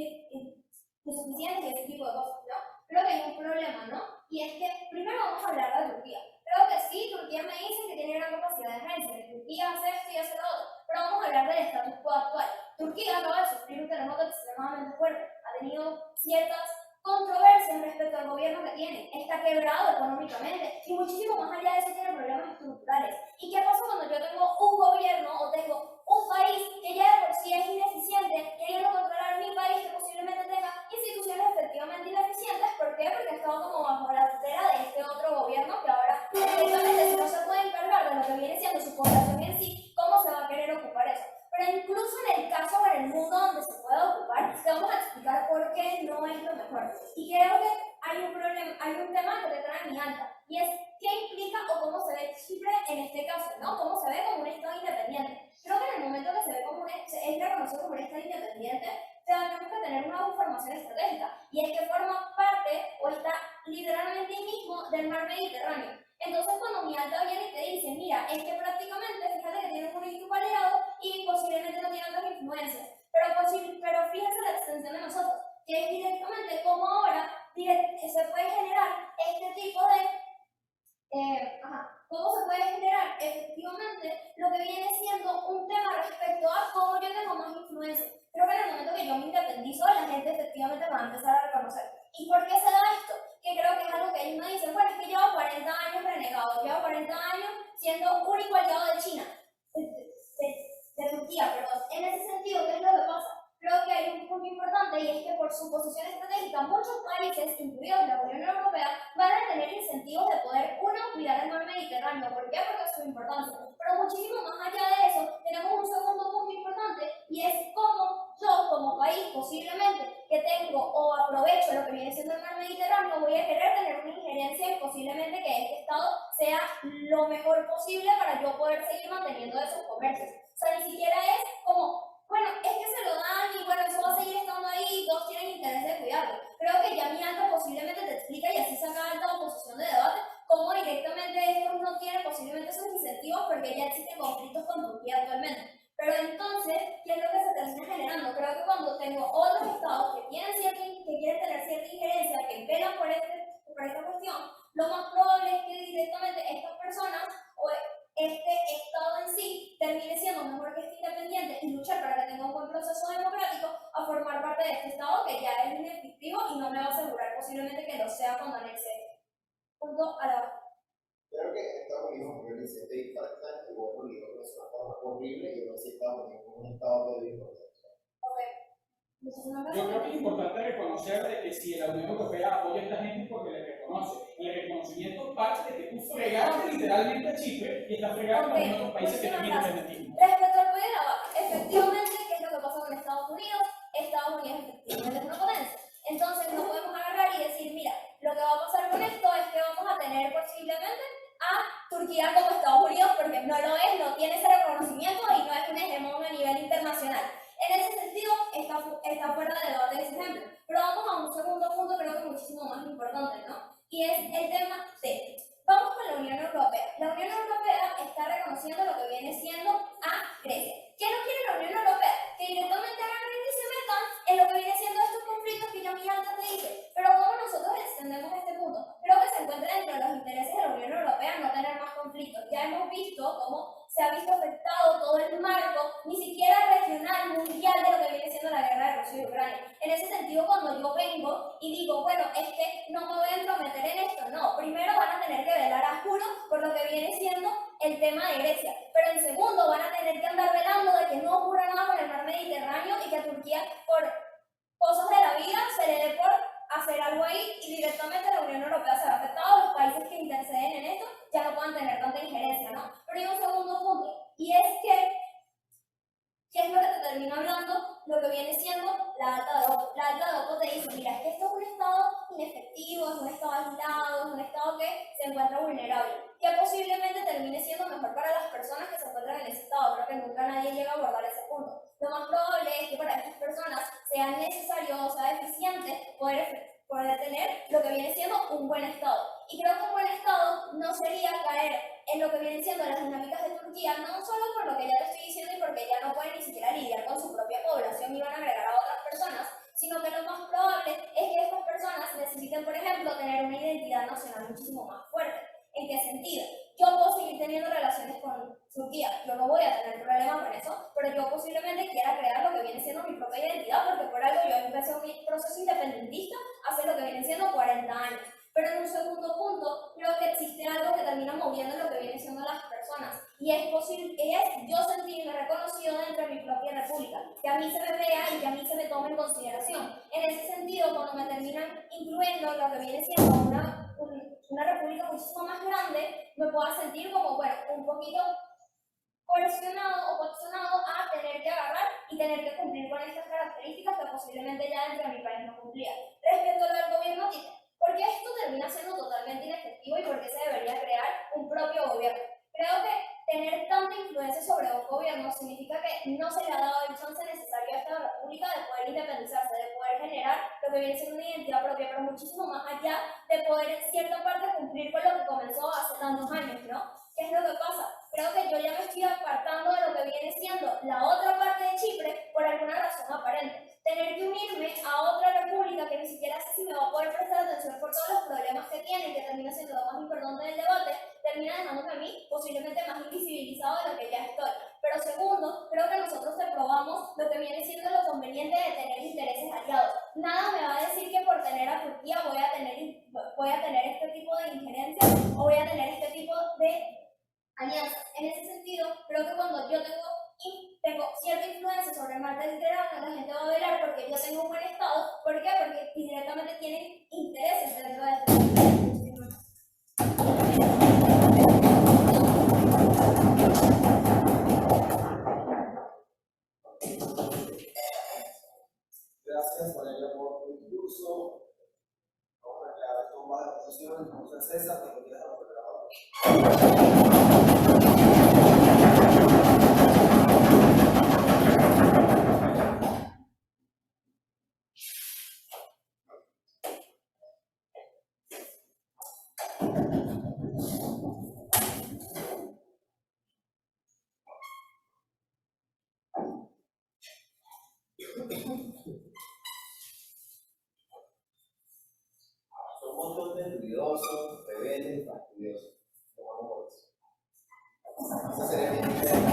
insuficientes y ese tipo de cosas, ¿no? Creo que hay un problema, ¿no? Y es que primero vamos a hablar de Turquía. Creo que sí, Turquía me dice que tiene gran capacidad de agencia, que Turquía hace esto y hace lo otro, pero vamos a hablar del status quo actual. Turquía acaba de sufrir un terremoto extremadamente fuerte, ha tenido ciertas controversias respecto al gobierno que tiene, está quebrado económicamente y muchísimo más allá de eso tiene problemas estructurales. ¿Y qué pasa cuando yo tengo un gobierno o tengo un país que ya de por sí es ineficiente, queriendo controlar mi país que posiblemente tenga instituciones efectivamente ineficientes? ¿Por qué? Porque ha estado como bajo la tutela de este otro gobierno que ahora efectivamente si no se puede encargar de lo que viene siendo su población en sí, ¿cómo se va a querer ocupar eso? Pero incluso en el caso o en el mundo donde se pueda ocupar, te vamos a explicar por qué no es lo mejor. Y creo que hay un problema, hay un tema que te trae mi alta, y es qué implica o cómo se ve Chipre en este caso, ¿no? Cómo se ve como un Estado independiente. Creo que en el momento que se ve como es reconocido como un Estado independiente, tenemos que tener una formación estratégica, y es que forma parte o está literalmente ahí mismo del mar Mediterráneo. Entonces, cuando mi alta viene y te dice, mira, es que prácticamente, fíjate que tiene un municipio aliado y posiblemente no tiene otras influencias, pero fíjense la extensión de nosotros, que es directamente como ahora se puede generar este tipo de, cómo se puede generar efectivamente lo que viene siendo un tema respecto a cómo yo tengo más influencia. Creo que en el momento que yo me independizo, la gente efectivamente me va a empezar a reconocer. ¿Y por qué se da esto? Que creo que es algo que ellos me dicen, bueno, es que llevo 40 años renegado, llevo 40 años siendo único aliado de China, de Turquía, perdón. En ese sentido, ¿qué es lo que pasa? Creo que hay un punto importante y es que por su posición estratégica muchos países, incluidos la Unión Europea, van a tener incentivos de poder, uno, cuidar el mar Mediterráneo. ¿Por qué? Porque es su importancia. Pero muchísimo más allá de eso, tenemos un segundo punto importante y es cómo yo como país posiblemente que tengo o aprovecho lo que viene siendo el mar Mediterráneo, voy a querer tener una injerencia y posiblemente que este Estado sea lo mejor posible para yo poder seguir manteniendo esos comercios. O sea, ni siquiera es como, bueno, es que se lo dan y bueno, eso va a seguir estando ahí y todos tienen interés de cuidarlo. Creo que ya mi alta posiblemente te explica y así saca alta oposición de debate, cómo directamente estos no tienen posiblemente esos incentivos porque ya existen conflictos con Turquía actualmente. Pero entonces, ¿qué es lo que se termina generando? Creo que cuando tengo otros estados que quieren tener cierta injerencia, que velan por esta cuestión, lo más probable es que directamente estas personas o este estado en sí termine siendo mejor que este independiente y luchar para que tenga un buen proceso democrático a formar parte de este estado que ya es inefectivo y no me va a asegurar posiblemente que lo sea cuando anexe. Punto a la. Creo que Estados Unidos prioriza este impacta el gobierno libre de una forma horrible y no si Estados Unidos es un estado de importancia. Ok. Yo creo que es importante reconocer de que si la Unión Europea apoya a esta gente es porque le reconoce. Y el reconocimiento parte de que tú fregaste literalmente a Chipre y estás fregando a otros países que tienen independentismo. Respecto al poder, efectivamente, ¿qué es lo que pasa con Estados Unidos? Estados Unidos efectivamente es una potencia. Entonces no podemos agarrar y decir, mira, lo que va a pasar con esto es que vamos a tener posiblemente a Turquía como Estados Unidos, porque no lo es, no tiene ese reconocimiento y no es un hegemón a nivel internacional. En ese sentido, está fuera de debate ese ejemplo. Pero vamos a un segundo punto, creo que muchísimo más importante, ¿no? Y es el tema de, vamos con la Unión Europea. La Unión Europea está reconociendo lo que viene siendo a Grecia. ¿Qué no quiere la Unión Europea? Que directamente agarren y se metan en lo que viene siendo estos conflictos que ya mi alta te dice. Pero ¿cómo nosotros extendemos este punto? Creo que se encuentra dentro de los intereses de la Unión Europea no tener más conflictos. Ya hemos visto cómo se ha visto afectado todo el marco, ni siquiera regional, mundial, de lo que viene siendo la guerra de Rusia y Ucrania. En ese sentido, cuando yo vengo y digo, bueno, es que no me voy a entrometer en esto, no. Primero van a tener que velar a juro por lo que viene siendo el tema de Grecia. Pero en segundo, van a tener que andar velando de que no ocurra nada con el mar Mediterráneo y que a Turquía, por cosas de la vida, se le dé por hacer algo ahí y directamente la Unión Europea se va afectada, los países que interceden en esto ya no puedan tener tanta injerencia, ¿no? Pero hay un segundo punto, y es que, ¿qué es lo que te termina hablando? Lo que viene siendo la alta de Otto. La alta de Otto te dice, mira, es que esto es un estado inefectivo, es un estado aislado, es un estado que se encuentra vulnerable, que posiblemente termine siendo mejor para las personas que se encuentran en ese estado, pero que nunca nadie llega a abordar ese punto. Lo más probable es que para estas personas sea necesario o sea eficiente poder tener lo que viene siendo un buen estado. Y creo que un buen estado no sería caer en lo que vienen siendo las dinámicas de Turquía, no solo por lo que ya te estoy diciendo y porque ya no pueden ni siquiera lidiar con su propia población y van a agregar a otras personas, sino que lo más probable es que estas personas necesiten, por ejemplo, tener una identidad nacional muchísimo más fuerte. ¿En qué sentido? Yo puedo seguir teniendo relaciones con Turquía, yo no voy a tener problema con eso, pero yo posiblemente quiera crear lo que viene siendo mi propia identidad, porque por algo yo empecé un proceso independentista hace lo que viene siendo 40 años. Pero en un segundo punto, creo que existe algo que termina moviendo lo que viene siendo las personas, y es yo sentirme reconocido dentro de mi propia república, que a mí se me vea y que a mí se me tome en consideración. En ese sentido, cuando me terminan incluyendo lo que viene siendo una república muchísimo más grande, me puedo sentir como, bueno, un poquito coercionado o coaccionado a tener que agarrar y tener que cumplir con estas características que posiblemente ya dentro de mi país no cumplía. Respecto a lo del gobierno títere, ¿por qué esto termina siendo totalmente inefectivo y por qué se debería crear un propio gobierno? Creo que tener tanta influencia sobre un gobierno significa que no se le ha dado el chance necesario a esta república de poder independizarse, de poder generar lo que viene siendo una identidad propia, pero muchísimo más allá de poder en cierta parte cumplir con lo que comenzó hace tantos años, ¿no? ¿Qué es lo que pasa? Creo que yo ya me estoy apartando de lo que viene siendo la otra parte de Chipre por alguna razón aparente. Tener que unirme a otra república que ni siquiera sé si me va a poder prestar atención por todos los problemas que tiene, que termina siendo lo más importante del debate, termina dejándome a mí posiblemente más invisibilizado de lo que ya estoy. Pero segundo, creo que nosotros reprobamos lo que viene siendo lo conveniente de tener intereses aliados. Nada me va a decir que por tener a Turquía voy a tener este tipo de injerencia o voy a tener este tipo de alianzas. En ese sentido, creo que cuando yo tengo cierta influencia sobre el mar Mediterráneo, la gente va a velar porque yo tengo un buen estado. ¿Por qué? Porque directamente tienen intereses dentro de este. Gracias, Valeria, por tu discurso. Vamos a aclarar tomas de posición. Entonces, César, te quieres dar la palabra. Son un montón de ruidosos, rebeldes y fastidiosos. Tomamos por eso. Eso sería bien diferente.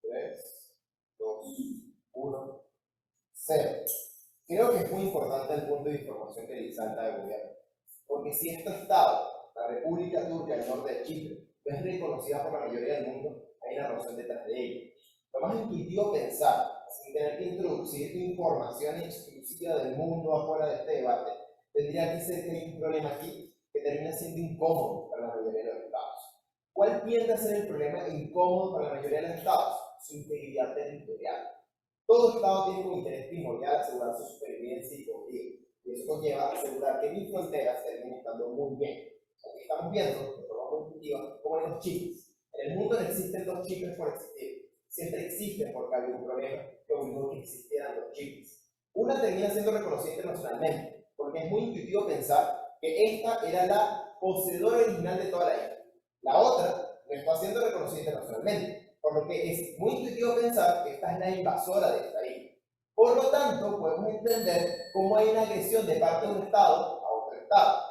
Tres, dos, uno, cero. Creo que es muy importante el punto de información que resalta el gobierno, porque si este Estado, la República Turca del Norte de Chipre, no es reconocida por la mayoría del mundo, hay una razón detrás de ello. Lo más intuitivo pensar, sin tener que introducir información exclusiva del mundo afuera de este debate, tendría que ser que hay un problema aquí que termina siendo incómodo para la mayoría de los Estados. ¿Cuál tiende a ser el problema incómodo para la mayoría de los Estados? Su integridad territorial. Todo Estado tiene como interés primordial asegurar su supervivencia y convivencia, y eso conlleva asegurar que mis fronteras terminen estando muy bien. Aquí estamos viendo, de forma muy intuitiva, como en los Chipres. En el mundo no existen dos Chipres por existir, siempre existen porque había un problema que obligó a que existieran dos Chipres. Una termina siendo reconocida internacionalmente, porque es muy intuitivo pensar que esta era la poseedora original de toda la isla. La otra no está siendo reconocida internacionalmente, por lo que es muy intuitivo pensar que esta es la invasora de esta isla. Por lo tanto, podemos entender cómo hay una agresión de parte de un Estado a otro Estado.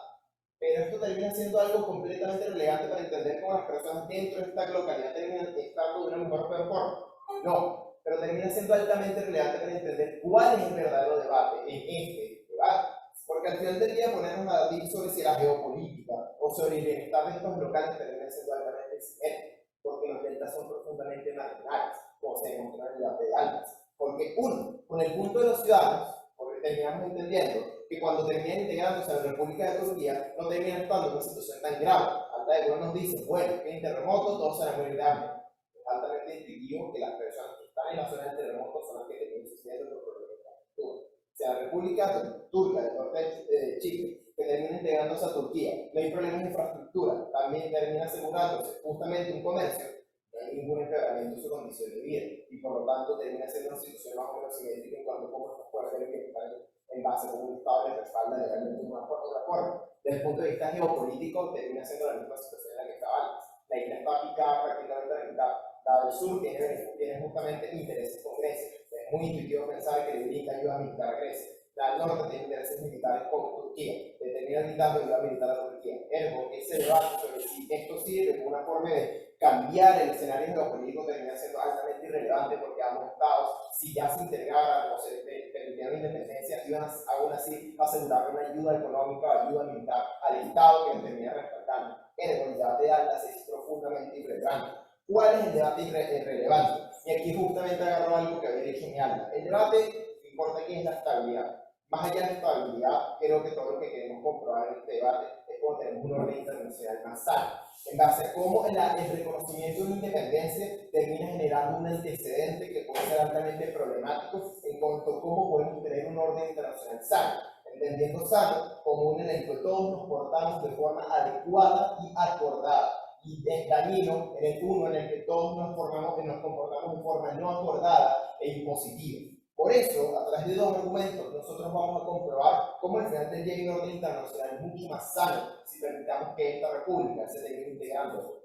Pero esto termina siendo algo completamente relevante para entender cómo las personas dentro de esta localidad terminan estando de una mejor o peor forma. No, pero termina siendo altamente relevante para entender cuál es el verdadero debate en este debate. Porque al final del día ponernos a debatir sobre si la geopolítica o sobre el bienestar de estos locales termina siendo altamente exigente, porque los deltas son profundamente marginales, como se demostró en el debate de Almas. Porque uno, con el punto de los ciudadanos, porque terminamos entendiendo que cuando terminan integrándose a la República de Turquía, no terminan estando en una situación tan grave. Alta de Cuba nos dice, bueno, que en terremoto todos se van a morir de hambre. Es altamente intuitivo que las personas que están en la zona del terremoto son las que terminan sufriendo los problemas de infraestructura. O sea, la República Turca del Norte de Chipre, que termina integrándose a Turquía, no hay problemas de infraestructura, también termina asegurándose justamente un comercio, no hay ningún empeoramiento de su condición de vida, y por lo tanto termina siendo una situación más o menos simétrica en cuanto a cómo estos pueblos tienen que estar en base a un Estado que respalda legalmente de una otra forma. Desde el punto de vista geopolítico, termina siendo la misma situación en la que estaba antes. La isla está picada prácticamente a la mitad. La del sur tiene justamente intereses con Grecia. Es muy intuitivo pensar que le brinda ayuda militar a Grecia. La del norte tiene intereses militares con Turquía. Le termina brindando ayuda militar a Turquía. Ergo, ese debate sobre si esto sirve como una forma de cambiar el escenario geopolítico termina siendo altamente irrelevante, porque ambos estados, si ya se integraran o se permitieran la independencia, iban aún así a asegurar una ayuda económica, ayuda militar al estado que los termina respaldando. El debate de Altas es profundamente irrelevante. ¿Cuál es el debate irrelevante? Y aquí justamente agarro algo que había dicho mi alma. El debate, lo que importa aquí es la estabilidad. Más allá de la estabilidad, creo que todo lo que queremos comprobar en este debate es cómo tenemos un orden internacional más sano, en base a cómo el reconocimiento de una independencia termina generando un antecedente que puede ser altamente problemático en cuanto a cómo podemos tener un orden internacional sano, entendiendo sano como un en el que todos nos portamos de forma adecuada y acordada. y dañino en el uno en el que todos nos comportamos de forma no acordada e impositiva. Por eso, a través de dos argumentos, nosotros vamos a comprobar cómo al final del día hay un orden internacional mucho más sano si permitamos que esta república se termine integrando.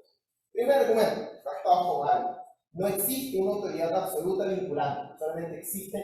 Primer argumento, tratados como algo. No existe una autoridad absoluta vinculante, solamente existen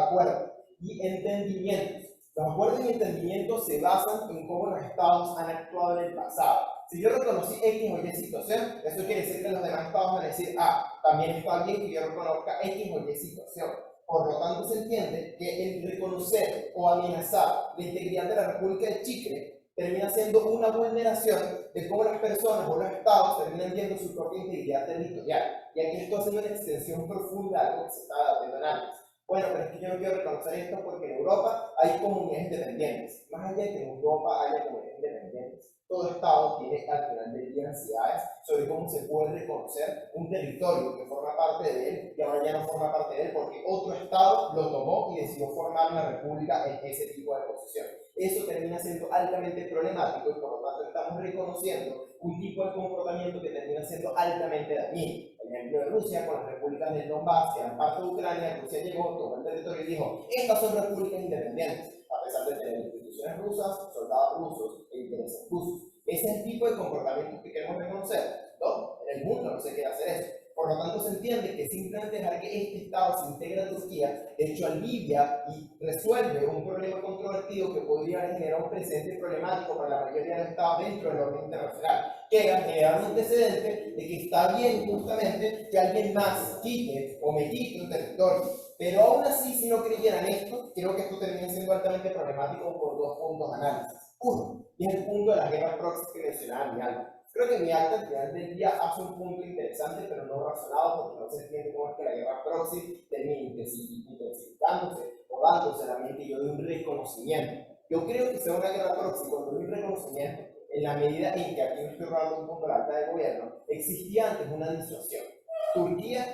acuerdos y entendimientos. Los acuerdos y entendimientos se basan en cómo los estados han actuado en el pasado. Si yo reconocí X o Y situación, eso quiere decir que los demás estados van a decir, también está bien que yo reconozca X o Y situación. Por lo tanto, se entiende que el reconocer o amenazar la integridad de la República de Chipre termina siendo una vulneración de cómo las personas o los estados terminan viendo su propia integridad territorial. Y aquí esto hace una extensión profunda de algo que se está debatiendo en antes. Bueno, pero es que yo no quiero reconocer esto porque en Europa hay comunidades independientes. Más allá de que en Europa haya comunidades independientes, todo estado tiene al final del día ansiedades sobre cómo se puede reconocer un territorio que forma parte de él y ahora ya no forma parte de él porque otro estado lo tomó y decidió formar una república en ese tipo de posición. Eso termina siendo altamente problemático y por lo tanto estamos reconociendo un tipo de comportamiento que termina siendo altamente dañino. El ejemplo de Rusia con las repúblicas del Donbass, que eran parte de Ucrania, Rusia llegó, tomó el territorio y dijo, estas son repúblicas independientes, a pesar de tener instituciones rusas, soldados rusos e intereses rusos. Ese es el tipo de comportamiento que queremos reconocer. No, en el mundo no se quiere hacer eso. Por lo tanto, se entiende que simplemente dejar que este Estado se integre a Turquía, de hecho alivia y resuelve un problema controvertido que podría generar un precedente problemático para la mayoría de los Estados dentro del orden internacional, que era generar un antecedente de que está bien justamente que alguien más quite o me quite un territorio. Pero aún así, si no creyeran esto, creo que esto termina siendo altamente problemático por dos puntos de análisis. Uno, y es el punto de las guerras proxies que mencionaba mi alma. Creo que mi alta al final del día hace un punto interesante, pero no razonado, porque no se entiende cómo es que la guerra proxy termina intensificándose o dándose a la mente yo de un reconocimiento. Yo creo que sea una guerra proxy cuando hay un reconocimiento, en la medida en que aquí me estoy robando un punto de la alta de gobierno, existía antes una disuasión. Turquía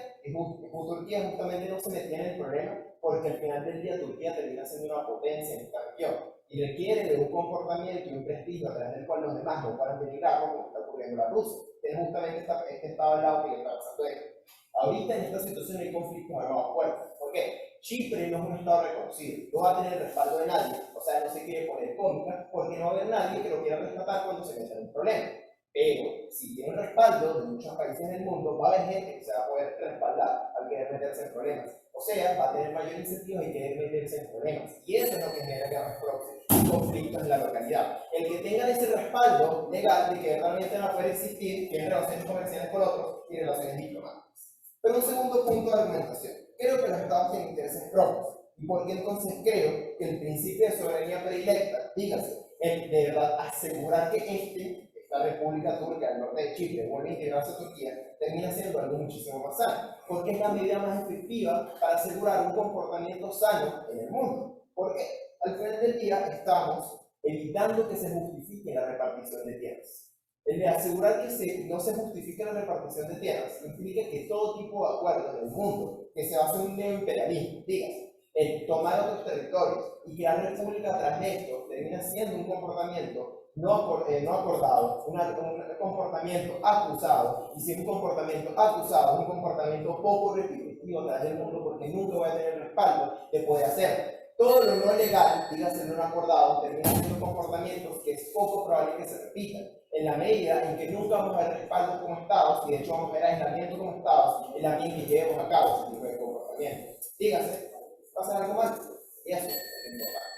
justamente no se metía en el problema porque al final del día Turquía termina siendo una potencia en esta región y requiere de un comportamiento y un prestigio a través del cual los demás no puedan denigrarlo como está ocurriendo en la Rusia. Es justamente este estado al lado que le está pasando esto. Ahorita en esta situación hay conflictos armados fuertes. ¿Por qué? Chipre no es un estado reconocido, no va a tener respaldo de nadie, o sea, no se quiere poner cómica porque no va a haber nadie que lo quiera rescatar cuando se meta en un problema. Pero si tiene un respaldo de muchos países del mundo, va a haber gente que se va a poder respaldar al querer meterse en problemas. O sea, va a tener mayor incentivo y querer meterse en problemas. Y eso es lo que genera guerras proxies y conflictos en la localidad. El que tengan ese respaldo legal de que realmente no puede existir, tiene relaciones comerciales con otros y relaciones diplomáticas. Pero un segundo punto de argumentación. Creo que los estados tienen intereses propios. ¿Y por qué entonces creo que el principio de soberanía predilecta, dígase, el de verdad asegurar que la República Turca del norte de Chipre vuelve a integrarse a Turquía, termina siendo algo muchísimo más sano, porque es la medida más efectiva para asegurar un comportamiento sano en el mundo? Porque al final del día estamos evitando que se justifique la repartición de tierras. El de asegurar que no se justifique la repartición de tierras implica que todo tipo de acuerdos en el mundo que se basa en un neoimperialismo, dígase, el tomar otros territorios y crear república tras esto, termina siendo un comportamiento no acordado, un comportamiento acusado, y si es un comportamiento acusado, un comportamiento poco repetitivo a través del mundo, porque nunca voy a tener el respaldo de poder hacerlo. Todo lo no legal, dígase no acordado, termina siendo comportamientos que es poco probable que se repitan, en la medida en que nunca vamos a ver respaldo como estados, y de hecho vamos a ver aislamiento como estados, en la medida en que llevemos a cabo ese tipo de comportamiento. Dígase, ¿pasa algo mal? Y eso es importante.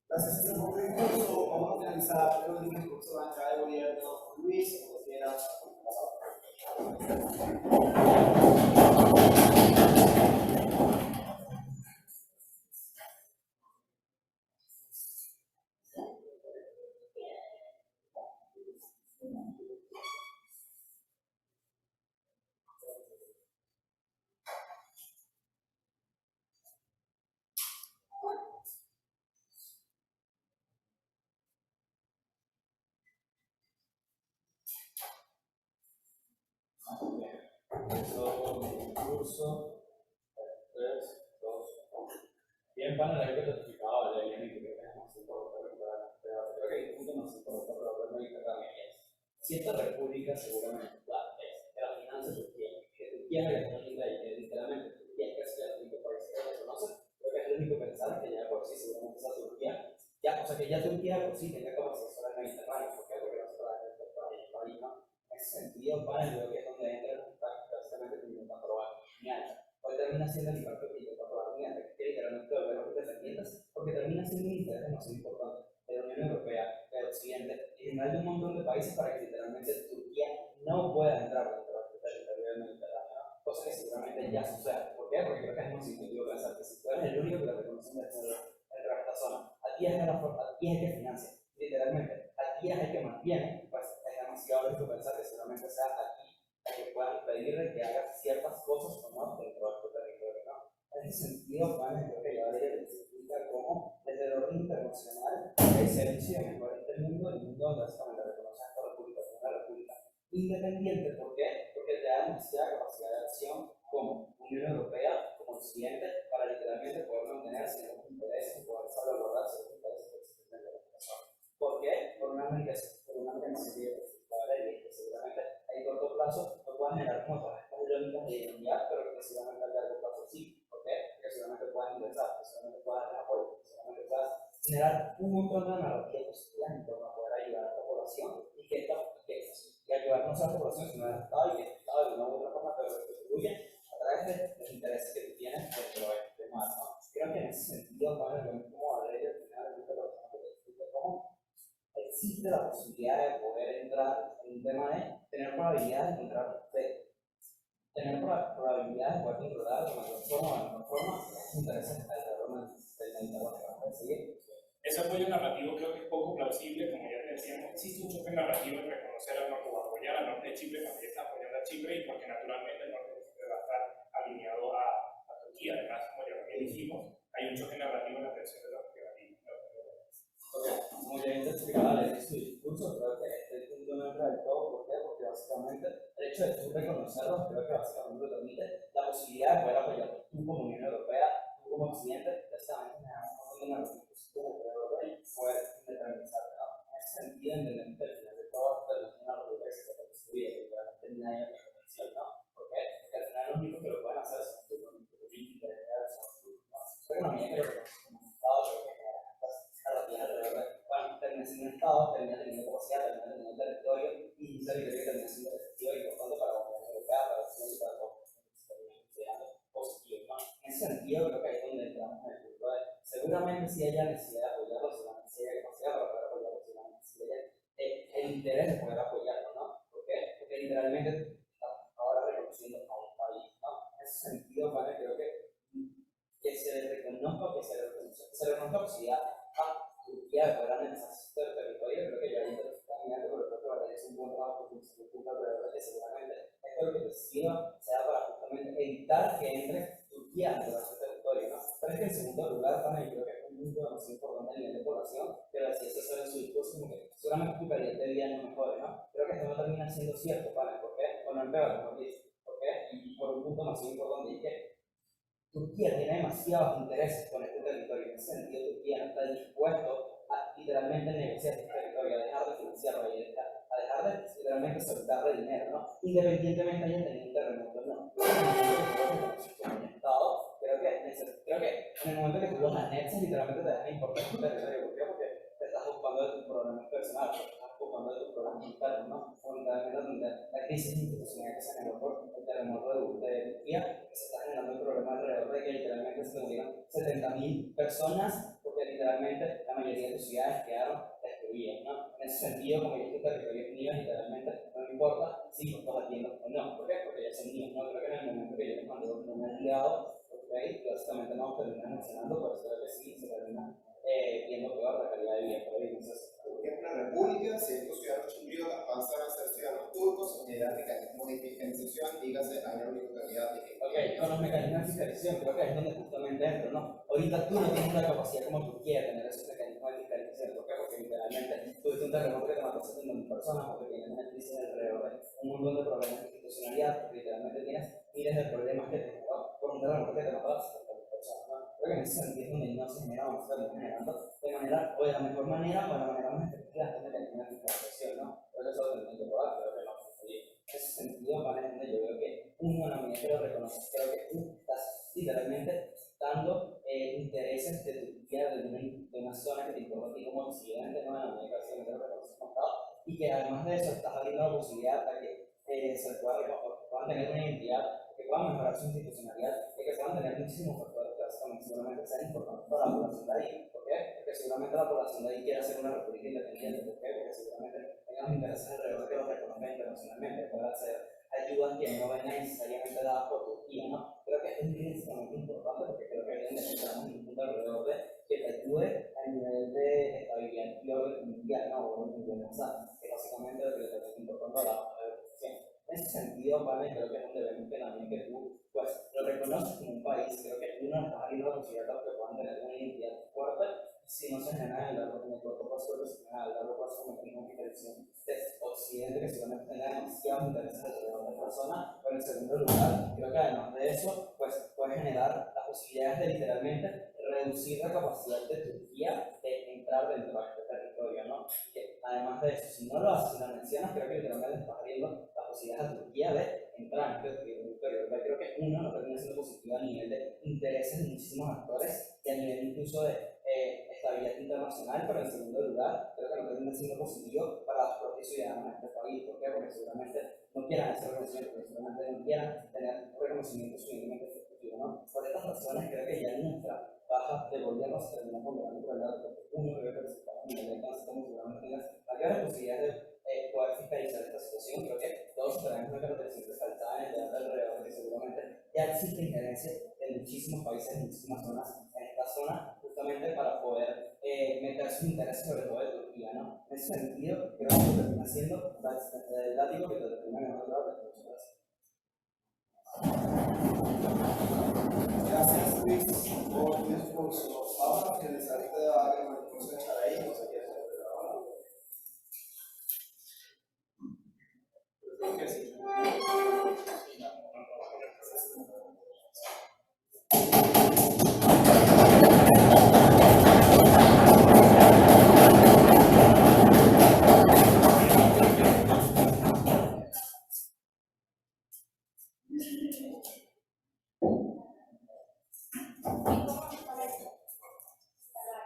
Gracias a este discurso, vamos a finalizar el último discurso de la bancada de gobierno, Luis, como quiera. Eso, discurso. el panel ahí que te explicaba de Lenin, que creo que es más importante creo que hay un punto más importante para hablar de Mediterráneo, y es, si esta república seguramente es que la financia Turquía, que Turquía es la económica y que literalmente Turquía es el único país que lo reconoce, creo que es lo único pensar que ya por sí seguramente esa Turquía, ya, o sea que ya Turquía por sí tenga capacidad sobre el Mediterráneo, porque es lo que no se puede hacer el país, ¿no? En ese sentido, panel creo que es donde entra básicamente que intenta probar genial. Hoy termina siendo el impacto que intenta probar genial, que literalmente volver a los dependientes, porque termina siendo un interés demasiado importante de la Unión Europea, del Occidente, y en general de un montón de países para que literalmente Turquía no pueda entrar dentro del territorio del Mediterráneo, ¿no? Cosa que seguramente ya sucede. ¿Por qué? Porque creo que es más intuitivo pensar que si tú eres el único que la reconocen dentro de esta zona, aquí es el que financia, literalmente, aquí es el que mantiene, pues es demasiado lógico pensar que seguramente sea aquí el que puedan pedirle que haga ciertas cosas o no dentro de tu territorio, ¿no? En ese sentido, creo que ya debería explicar cómo desde el orden internacional el servicio de mejor este mundo, el mundo donde básicamente reconoce a esta república como una república independiente. ¿Por qué? Porque te da demasiada capacidad de acción como Unión Europea, como Occidente, para literalmente poder mantener ciertos intereses y poder salvaguardar ciertos intereses que existen en la población. ¿Por qué? Por una necesidad de que seguramente a corto plazo no puedan generar como todas estas dinámicas de identidad, pero que seguramente a largo plazo sí. ¿Por qué? Porque seguramente puedan ingresar, que seguramente puedan tener apoyo, que seguramente puedan generar un montón de narrativas positivas en torno a poder ayudar a la población y que ayudar no solo a la población, sino al Estado, y que el Estado de una u otra forma te retribuye a través de los intereses que tú tienes dentro de este mar, ¿no? Creo que en ese sentido, para ver cómo hablé al final de la persona que te explica cómo existe la posibilidad de poder entrar en un tema de tener probabilidad de encontrar tener probabilidad de poder controlar de mejor forma los intereses alrededor del Mediterráneo que vamos a seguir. Ese apoyo narrativo creo que es poco plausible, como ya te decíamos, existe un choque narrativo en reconocer al norte o apoyar al norte de Chipre cuando ya está apoyando a Chipre y porque naturalmente el norte de Chipre va a estar alineado a Turquía. Además, como ya también dijimos, hay un choque narrativo en la atención de los federativos. Como ya te explicaba en su discurso, creo que este punto no entra del todo. ¿Por qué? Porque básicamente el hecho de tú reconocerlos, creo que básicamente te permite la posibilidad de poder apoyar tú como Unión Europea, tú como Occidente, precisamente una reconstrucción alrededor de poder independenizar, ¿no? En ese sentido, entendemos que al final de todo, una república que se construye, que realmente nadie la reconoció, ¿no? ¿Por qué? Porque al final lo único que lo pueden hacer son tú, con tu política, son tú, ¿no? Pero no, mía que lo reconocen como Estado, pero que narrativa alrededor de, bueno, termina siendo un Estado, termina teniendo capacidad, termina teniendo territorio, y un territorio que termina siendo efectivo y importante para la Unión Europea, para la Unión y para todos los que terminan considerando positivos, ¿no? En ese sentido, creo que ahí es donde entramos en el punto de, seguramente si haya necesidad de apoyarlo, seguramente si haya capacidad para poder apoyarlo, seguramente si haya el interés de poder apoyarlo, ¿no? ¿Por qué? Porque literalmente estamos ahora reconociendo a un país, ¿no? En ese sentido, ¿vale? Creo que se le reconozca, que se le reconozca posibilidad a Turquía de poder analizar su territorio. Creo que ya hay también, pero creo que Valeria es un buen trabajo que se ocupa alrededor de que seguramente esto lo que te sirva sea para justamente evitar que entre Turquía dentro de su territorio, ¿no? Pero es que en segundo lugar, también creo que es un punto demasiado importante a nivel de población, pero así es eso en su discurso, como que seguramente tu calidad de vida no mejore, ¿no? Creo que esto no termina siendo cierto, ¿vale? ¿Por qué? O no empeora, mejor dicho. ¿Por qué? Y por un punto más importante, es que Turquía tiene demasiados intereses con este territorio. En ese sentido, Turquía no está dispuesto a literalmente negociar este territorio, a dejar de financiarlo, a dejar de literalmente soltarle dinero, ¿no? Independientemente hayan tenido un terremoto, no. Como un Estado, creo que en el momento que tú los anexas, literalmente te dejan importar tu territorio. ¿Por qué? Porque te estás ocupando de tus problemas personales, te estás ocupando de tus problemas internos, ¿no? Fundamentalmente donde la crisis institucional que se generó por el terremoto de Turquía, que se está generando el problema alrededor de que literalmente se murieron 70.000 personas, porque literalmente la mayoría de tus ciudades quedaron destruidas, ¿no? En ese sentido, como ya tu territorio es mío, literalmente no me importa si los atiendo o no. ¿Por qué? Porque ya son míos, ¿no? Creo que en el momento que yo cuando no me han liado, básicamente no terminan mencionando, por eso creo que sí, se termina viendo peor la calidad de vida que vivimos. Porque es una república, si estos ciudadanos chipriotas pasan a ser ciudadanos turcos, generan mecanismos de fiscalización, dígase, hay una obligatoriedad de que... Ok, con los mecanismos de fiscalización, creo que es donde justamente entro, ¿no? Ahorita tú no tienes la capacidad como Turquía de tener esos mecanismos de fiscalización. ¿Por qué? Porque literalmente tuviste un terremoto que te mató 70.000 personas, porque tienes una crisis alrededor de un montón de problemas de institucionalidad, porque literalmente tienes miles de problemas que te por un terremoto que te mató a 70.000 personas, ¿no? Creo que en ese sentido es donde no vamos a estar generando de manera, o de la mejor manera, o de la manera más efectiva, esta mecanismo de protección, ¿no? Creo que eso lo tenemos que probar, creo que no. En ese sentido, para gente, yo veo que uno, la medida que lo reconoce, creo que tú estás literalmente dando intereses de Turquía, de una zona que te importa a ti como occidente, ¿no? En la medida que básicamente lo reconoces como Estado, y que además de eso estás abriendo la posibilidad para que se puedan tener una identidad, que puedan mejorar su institucionalidad, y que puedan tener muchísimos factores que básicamente seguramente sean importantes para la población de ahí. ¿Por qué? Porque seguramente la población de ahí quiere hacer una república independiente. ¿Por qué? Porque seguramente tengan intereses alrededor que los reconozcan internacionalmente, puedan hacer ayudas que no vengan necesariamente dadas por Turquía, ¿no? Creo que esto es intrínsecamente importante porque creo que evidentemente estamos en un punto alrededor de que te ayude a nivel de estabilidad y orden mundial, ¿no? O o sea, que básicamente lo que le está importando a la población. En ese sentido, vale, creo que es donde vemos que también que tú, pues, lo reconoces como un país, creo que tú no estás abriendo la posibilidad de que puedan tener una identidad fuerte, si no se genera en el corto plazo, pero se genera a largo plazo como mecanismo de intervención de Occidente, que seguramente tenga demasiados intereses alrededor de la zona. Pero en segundo lugar, creo que además de eso, pues, puede generar las posibilidades de literalmente reducir la capacidad de Turquía de entrar dentro de este territorio, ¿no? Que además de eso, si no lo haces, si lo mencionas, creo que literalmente estás abriendo la posibilidad a Turquía de entrar en este territorio. Creo que uno no termina siendo positivo a nivel de intereses de muchísimos actores y a nivel incluso de estabilidad internacional, pero en segundo lugar, creo que no termina siendo positivo para los propios ciudadanos de este país. ¿Por qué? Porque seguramente no quieran ese reconocimiento, porque seguramente no quieran tener un reconocimiento suficientemente efectivo, ¿no? Por estas razones, creo que ya nuestra baja de gobierno se termina ponderando por el lado de uno que debe presentar a nivel de entonces, como seguramente tengas mayores posibilidades de poder fiscalizar esta situación. Creo que todos tenemos una característica saltada en el debate alrededor de que seguramente ya existe injerencia en muchísimos países, en muchísimas zonas, en esta zona, justamente para poder meter sus intereses sobre todo de Turquía, ¿no? En ese sentido, creo que termina siendo el látigo que te termina ganando la otra. Gracias, Luis, por tu discurso. Vamos a finalizar este debate con el discurso de Charaí, no sé qué hacer, pero ahora. Creo que sí.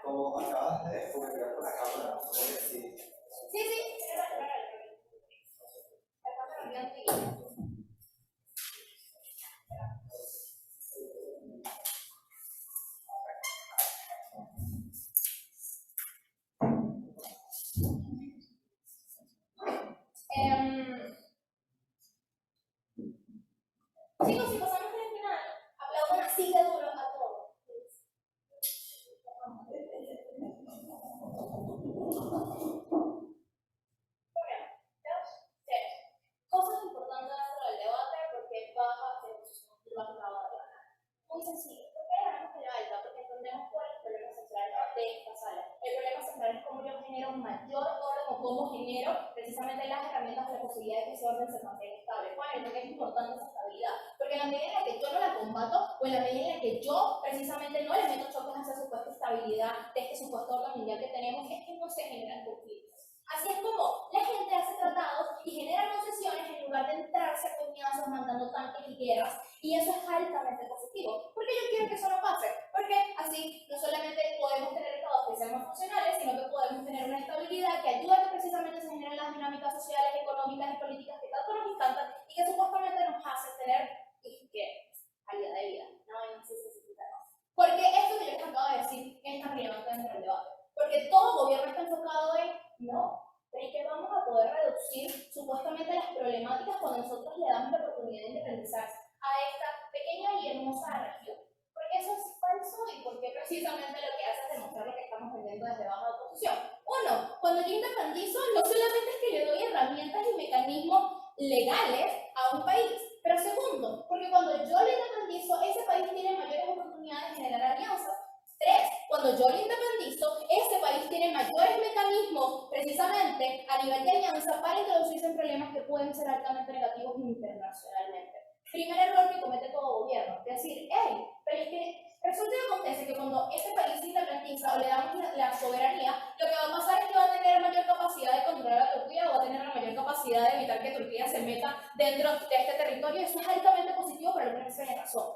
Como acabas de comunicar con la cámara, puedes decir. Sí, era. Chicos, si pasamos al final, aplaudan así de duro a todos. Cosas importantes dentro del debate porque baja de la ganar. Muy sencillo. ¿Por qué ganamos en la alta? Porque entendemos cuál es el problema central de esta sala. El problema central es cómo yo genero un mayor orden o cómo genero precisamente las herramientas de la posibilidad de que ese orden se mantenga estable. ¿Cuál es? Porque es importante esa estabilidad. Porque en la medida en la que yo no la combato o en la medida en la que yo precisamente no le meto choques a esa supuesta estabilidad de este supuesto orden mundial que tenemos, es que no se generan conflictos. Así es como la gente hace tratados y genera concesiones en lugar de entrarse a coñazos mandando tanques y guerras, y eso es altamente positivo. ¿Por qué yo quiero que eso no pase? Porque así no solamente podemos tener estados que sean más funcionales, sino que podemos tener una estabilidad que ayuda a que precisamente se generen las dinámicas sociales, económicas y políticas que tanto nos encantan y que supuestamente nos hace tener calidad de vida. No sé si se explica, ¿no? Porque esto que yo les acabo de decir es tan relevante dentro del debate. Porque todo gobierno está enfocado en no, pero es que vamos a poder reducir supuestamente las problemáticas cuando nosotros le damos la oportunidad de independizarse a esta pequeña y hermosa región. Porque eso es falso y porque precisamente lo que hace es demostrar lo que estamos vendiendo desde baja oposición. Uno, cuando yo independizo, no solamente es que le doy herramientas y mecanismos legales a un país, pero segundo, porque cuando yo le independizo, ese país tiene mayores oportunidades de generar alianzas. Tres, cuando yo lo independizo, este país tiene mayores mecanismos precisamente a nivel de alianza para introducirse en problemas que pueden ser altamente negativos internacionalmente. Primer error que comete todo gobierno, es decir, hey, pero es que Resulta que acontece que cuando este país se independiza o le damos la soberanía, lo que va a pasar es que va a tener mayor capacidad de controlar a Turquía o va a tener la mayor capacidad de evitar que Turquía se meta dentro de este territorio. Eso es altamente positivo por alguna extraña razón,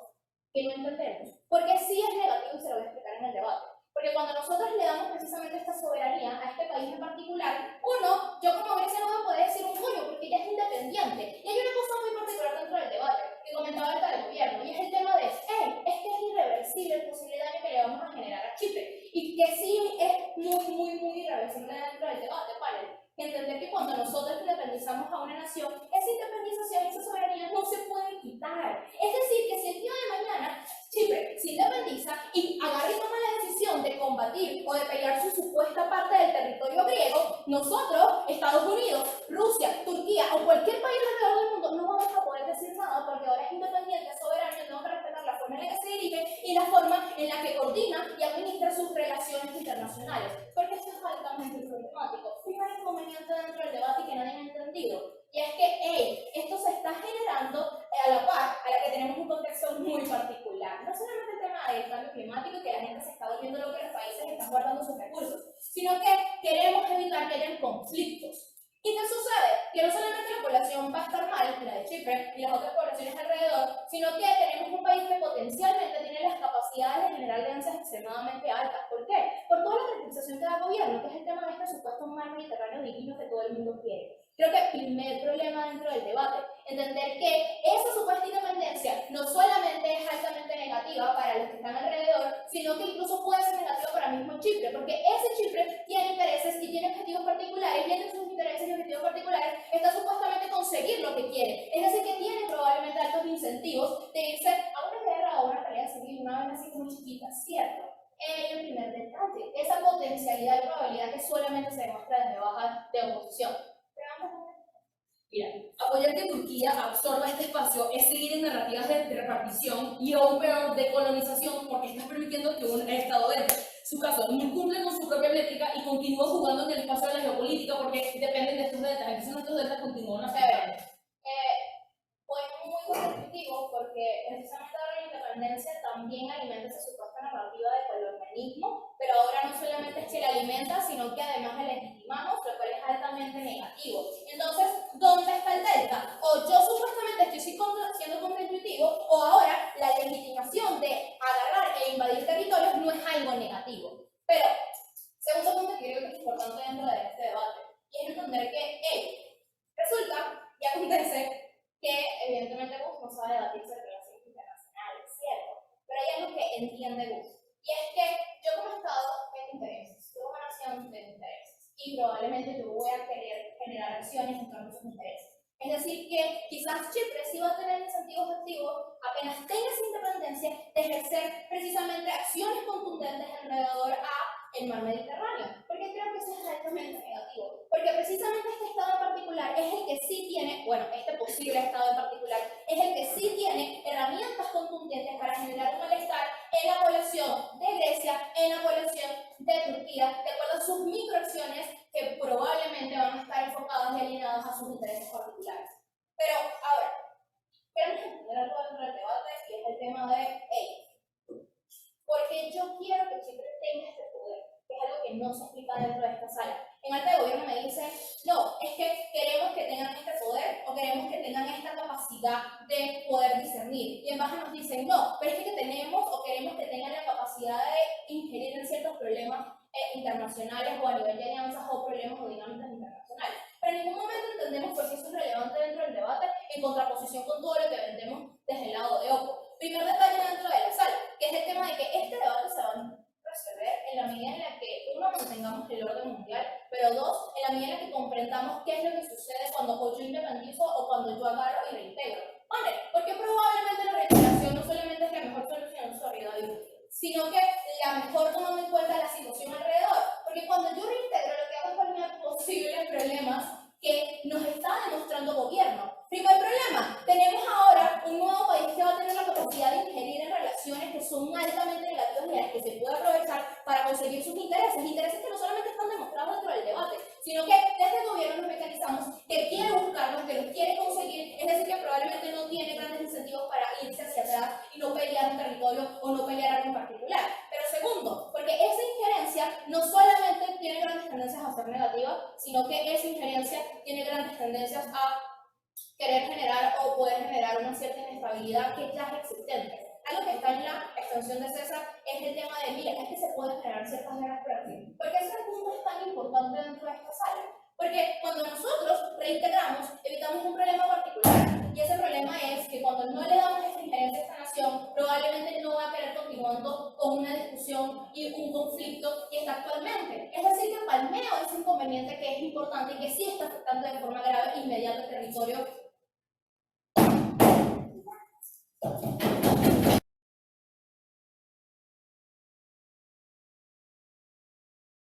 que no entendemos. Porque sí es negativo y se lo voy a explicar en el debate. Porque cuando nosotros le damos precisamente esta soberanía a este país en particular, uno, yo como Grecia no me puedo decir un coño porque ya es independiente. Y hay una cosa muy particular dentro del debate que comentaba ahorita del gobierno, y es el tema de, hey, es que es irreversible el posible daño que le vamos a generar a Chipre. Y que sí es muy irreversible dentro del debate, ¿vale? Entender que cuando nosotros independizamos a una nación, esa independización, esa soberanía no se puede quitar. Es decir, que si el día de mañana Chipre se independiza y agarra y toma la decisión de combatir o de pelear su supuesta parte del territorio griego, nosotros, Estados Unidos, Rusia, Turquía o cualquier país alrededor del mundo no vamos a poder decir nada porque ahora es independiente, es soberano y tenemos que respetar la forma en la que se dirige y la forma en la que coordina y administra sus relaciones internacionales. Porque esto es altamente problemático. Primer inconveniente dentro del debate que nadie ha entendido. Y es que, esto se está generando a la par a la que tenemos un contexto muy particular. No solamente el tema del cambio climático y que la gente se está volviendo loca y los países están guardando sus recursos, sino que queremos evitar que hayan conflictos. ¿Y qué sucede? Que no solamente la población va a estar mal, la de Chipre y las otras poblaciones alrededor, sino que tenemos un país que potencialmente tiene las capacidades de generar ganancias extremadamente altas. ¿Por qué? Por toda la representación que da el gobierno, que es el tema de este supuesto mar Mediterráneo divino que todo el mundo quiere. Creo que el primer problema dentro del debate, entender que esa supuesta independencia no solamente es altamente negativa para los que están alrededor, sino que incluso puede ser negativa para el mismo Chipre, porque ese Chipre tiene intereses y tiene objetivos particulares, y entre sus intereses y objetivos particulares está supuestamente conseguir lo que quiere. Es decir, que tiene probablemente altos incentivos de irse a una guerra o a una pelea civil, una vez así como chiquita, ¿cierto? El primer detalle, esa potencialidad y probabilidad que solamente se demuestra desde baja de oposición. Mira, apoyar que Turquía absorba este espacio es seguir en narrativas de repartición y aún peor de colonización porque estás permitiendo que un Estado entre. Su caso no cumple con su propia métrica y continúa jugando en el espacio de la geopolítica porque dependen de estos deltas. Entonces nuestros deltas continúan afectando. Fue muy constructivo porque precisamente ahora la independencia también alimenta esa supuesta narrativa de colonialismo, pero ahora no solamente es que la alimenta, sino que además la legitimamos, lo cual es altamente negativo. Entonces, ¿dónde está el delta? O yo supuestamente estoy siendo contraintuitivo, o ahora la legitimación de agarrar e invadir territorios no es algo negativo. Pero, segundo punto que creo que es importante dentro de este debate, y es entender que, resulta y acontece que evidentemente Gus no sabe debatir sobre relaciones internacionales, ¿cierto? Pero hay algo que entiende Gus, y es que yo como Estado tengo intereses, yo como nación tengo intereses, y probablemente yo voy a querer generar acciones en torno a esos intereses. Es decir, que quizás Chipre sí va a tener incentivos activos apenas tenga esa independencia de ejercer precisamente acciones contundentes alrededor al mar Mediterráneo, porque creo que eso es altamente negativo, porque precisamente este Estado en particular es el que sí tiene, bueno, este posible Estado en particular, es el que sí tiene herramientas contundentes para generar un malestar en la población de Grecia, en la población de Turquía, de acuerdo a sus microacciones que probablemente van a estar enfocadas y alineadas a sus intereses particulares. Pero ahora, queremos entender algo dentro del debate y es el tema de, porque yo quiero que Chipre tenga este poder, que es algo que no se explica dentro de esta sala. En alta de gobierno me dicen, no, es que queremos que tengan este poder o queremos que tengan esta capacidad de poder discernir. Y en baja nos dicen, no, pero es que tenemos o queremos que tengan la capacidad de ingerir en ciertos problemas internacionales o a nivel de alianzas o problemas o dinámicas internacionales. Pero en ningún momento entendemos por qué eso es relevante dentro del debate en contraposición con todo lo que vendemos desde el lado de OPO. Primer detalle dentro de la sala, que es el tema de que este debate se va a resolver en la medida en la que, uno, mantengamos el orden mundial, pero dos, en la medida en la que comprendamos qué es lo que sucede cuando o yo independizo o cuando yo agarro y reintegro. ¿Vale? Porque probablemente la reintegración no solamente es la mejor solución, sino que la mejor tomando en cuenta la situación alrededor. Porque cuando yo reintegro, lo que hago es poner posibles problemas que nos está demostrando gobierno. Primer problema, tenemos ahora un nuevo país que va a tener la capacidad de ingerir en relaciones que son altamente negativas y a las que se puede aprovechar para conseguir sus intereses. Intereses que no solamente están demostrados dentro del debate, sino que desde el gobierno nos mecanizamos que quiere buscarlos, que los quiere conseguir, es decir, que probablemente no tiene grandes incentivos para irse hacia atrás sociedad y no pelear un territorio o no pelear algo en particular. Pero segundo, porque esa injerencia no solamente tiene grandes tendencias a ser negativa, sino que esa injerencia tiene grandes tendencias a querer generar o poder generar una cierta inestabilidad que ya es existente. Algo que está en la extensión de César es el tema de, mira, es que se pueden generar ciertas guerras por aquí. Porque ese punto es tan importante dentro de esta sala. Porque cuando nosotros reintegramos, evitamos un problema particular. Y ese problema es que cuando no le damos esta injerencia a esta nación, probablemente no va a querer continuando con una discusión y un conflicto que está actualmente. Es decir, que palmeo ese inconveniente que es importante y que sí está afectando de forma grave e inmediata el territorio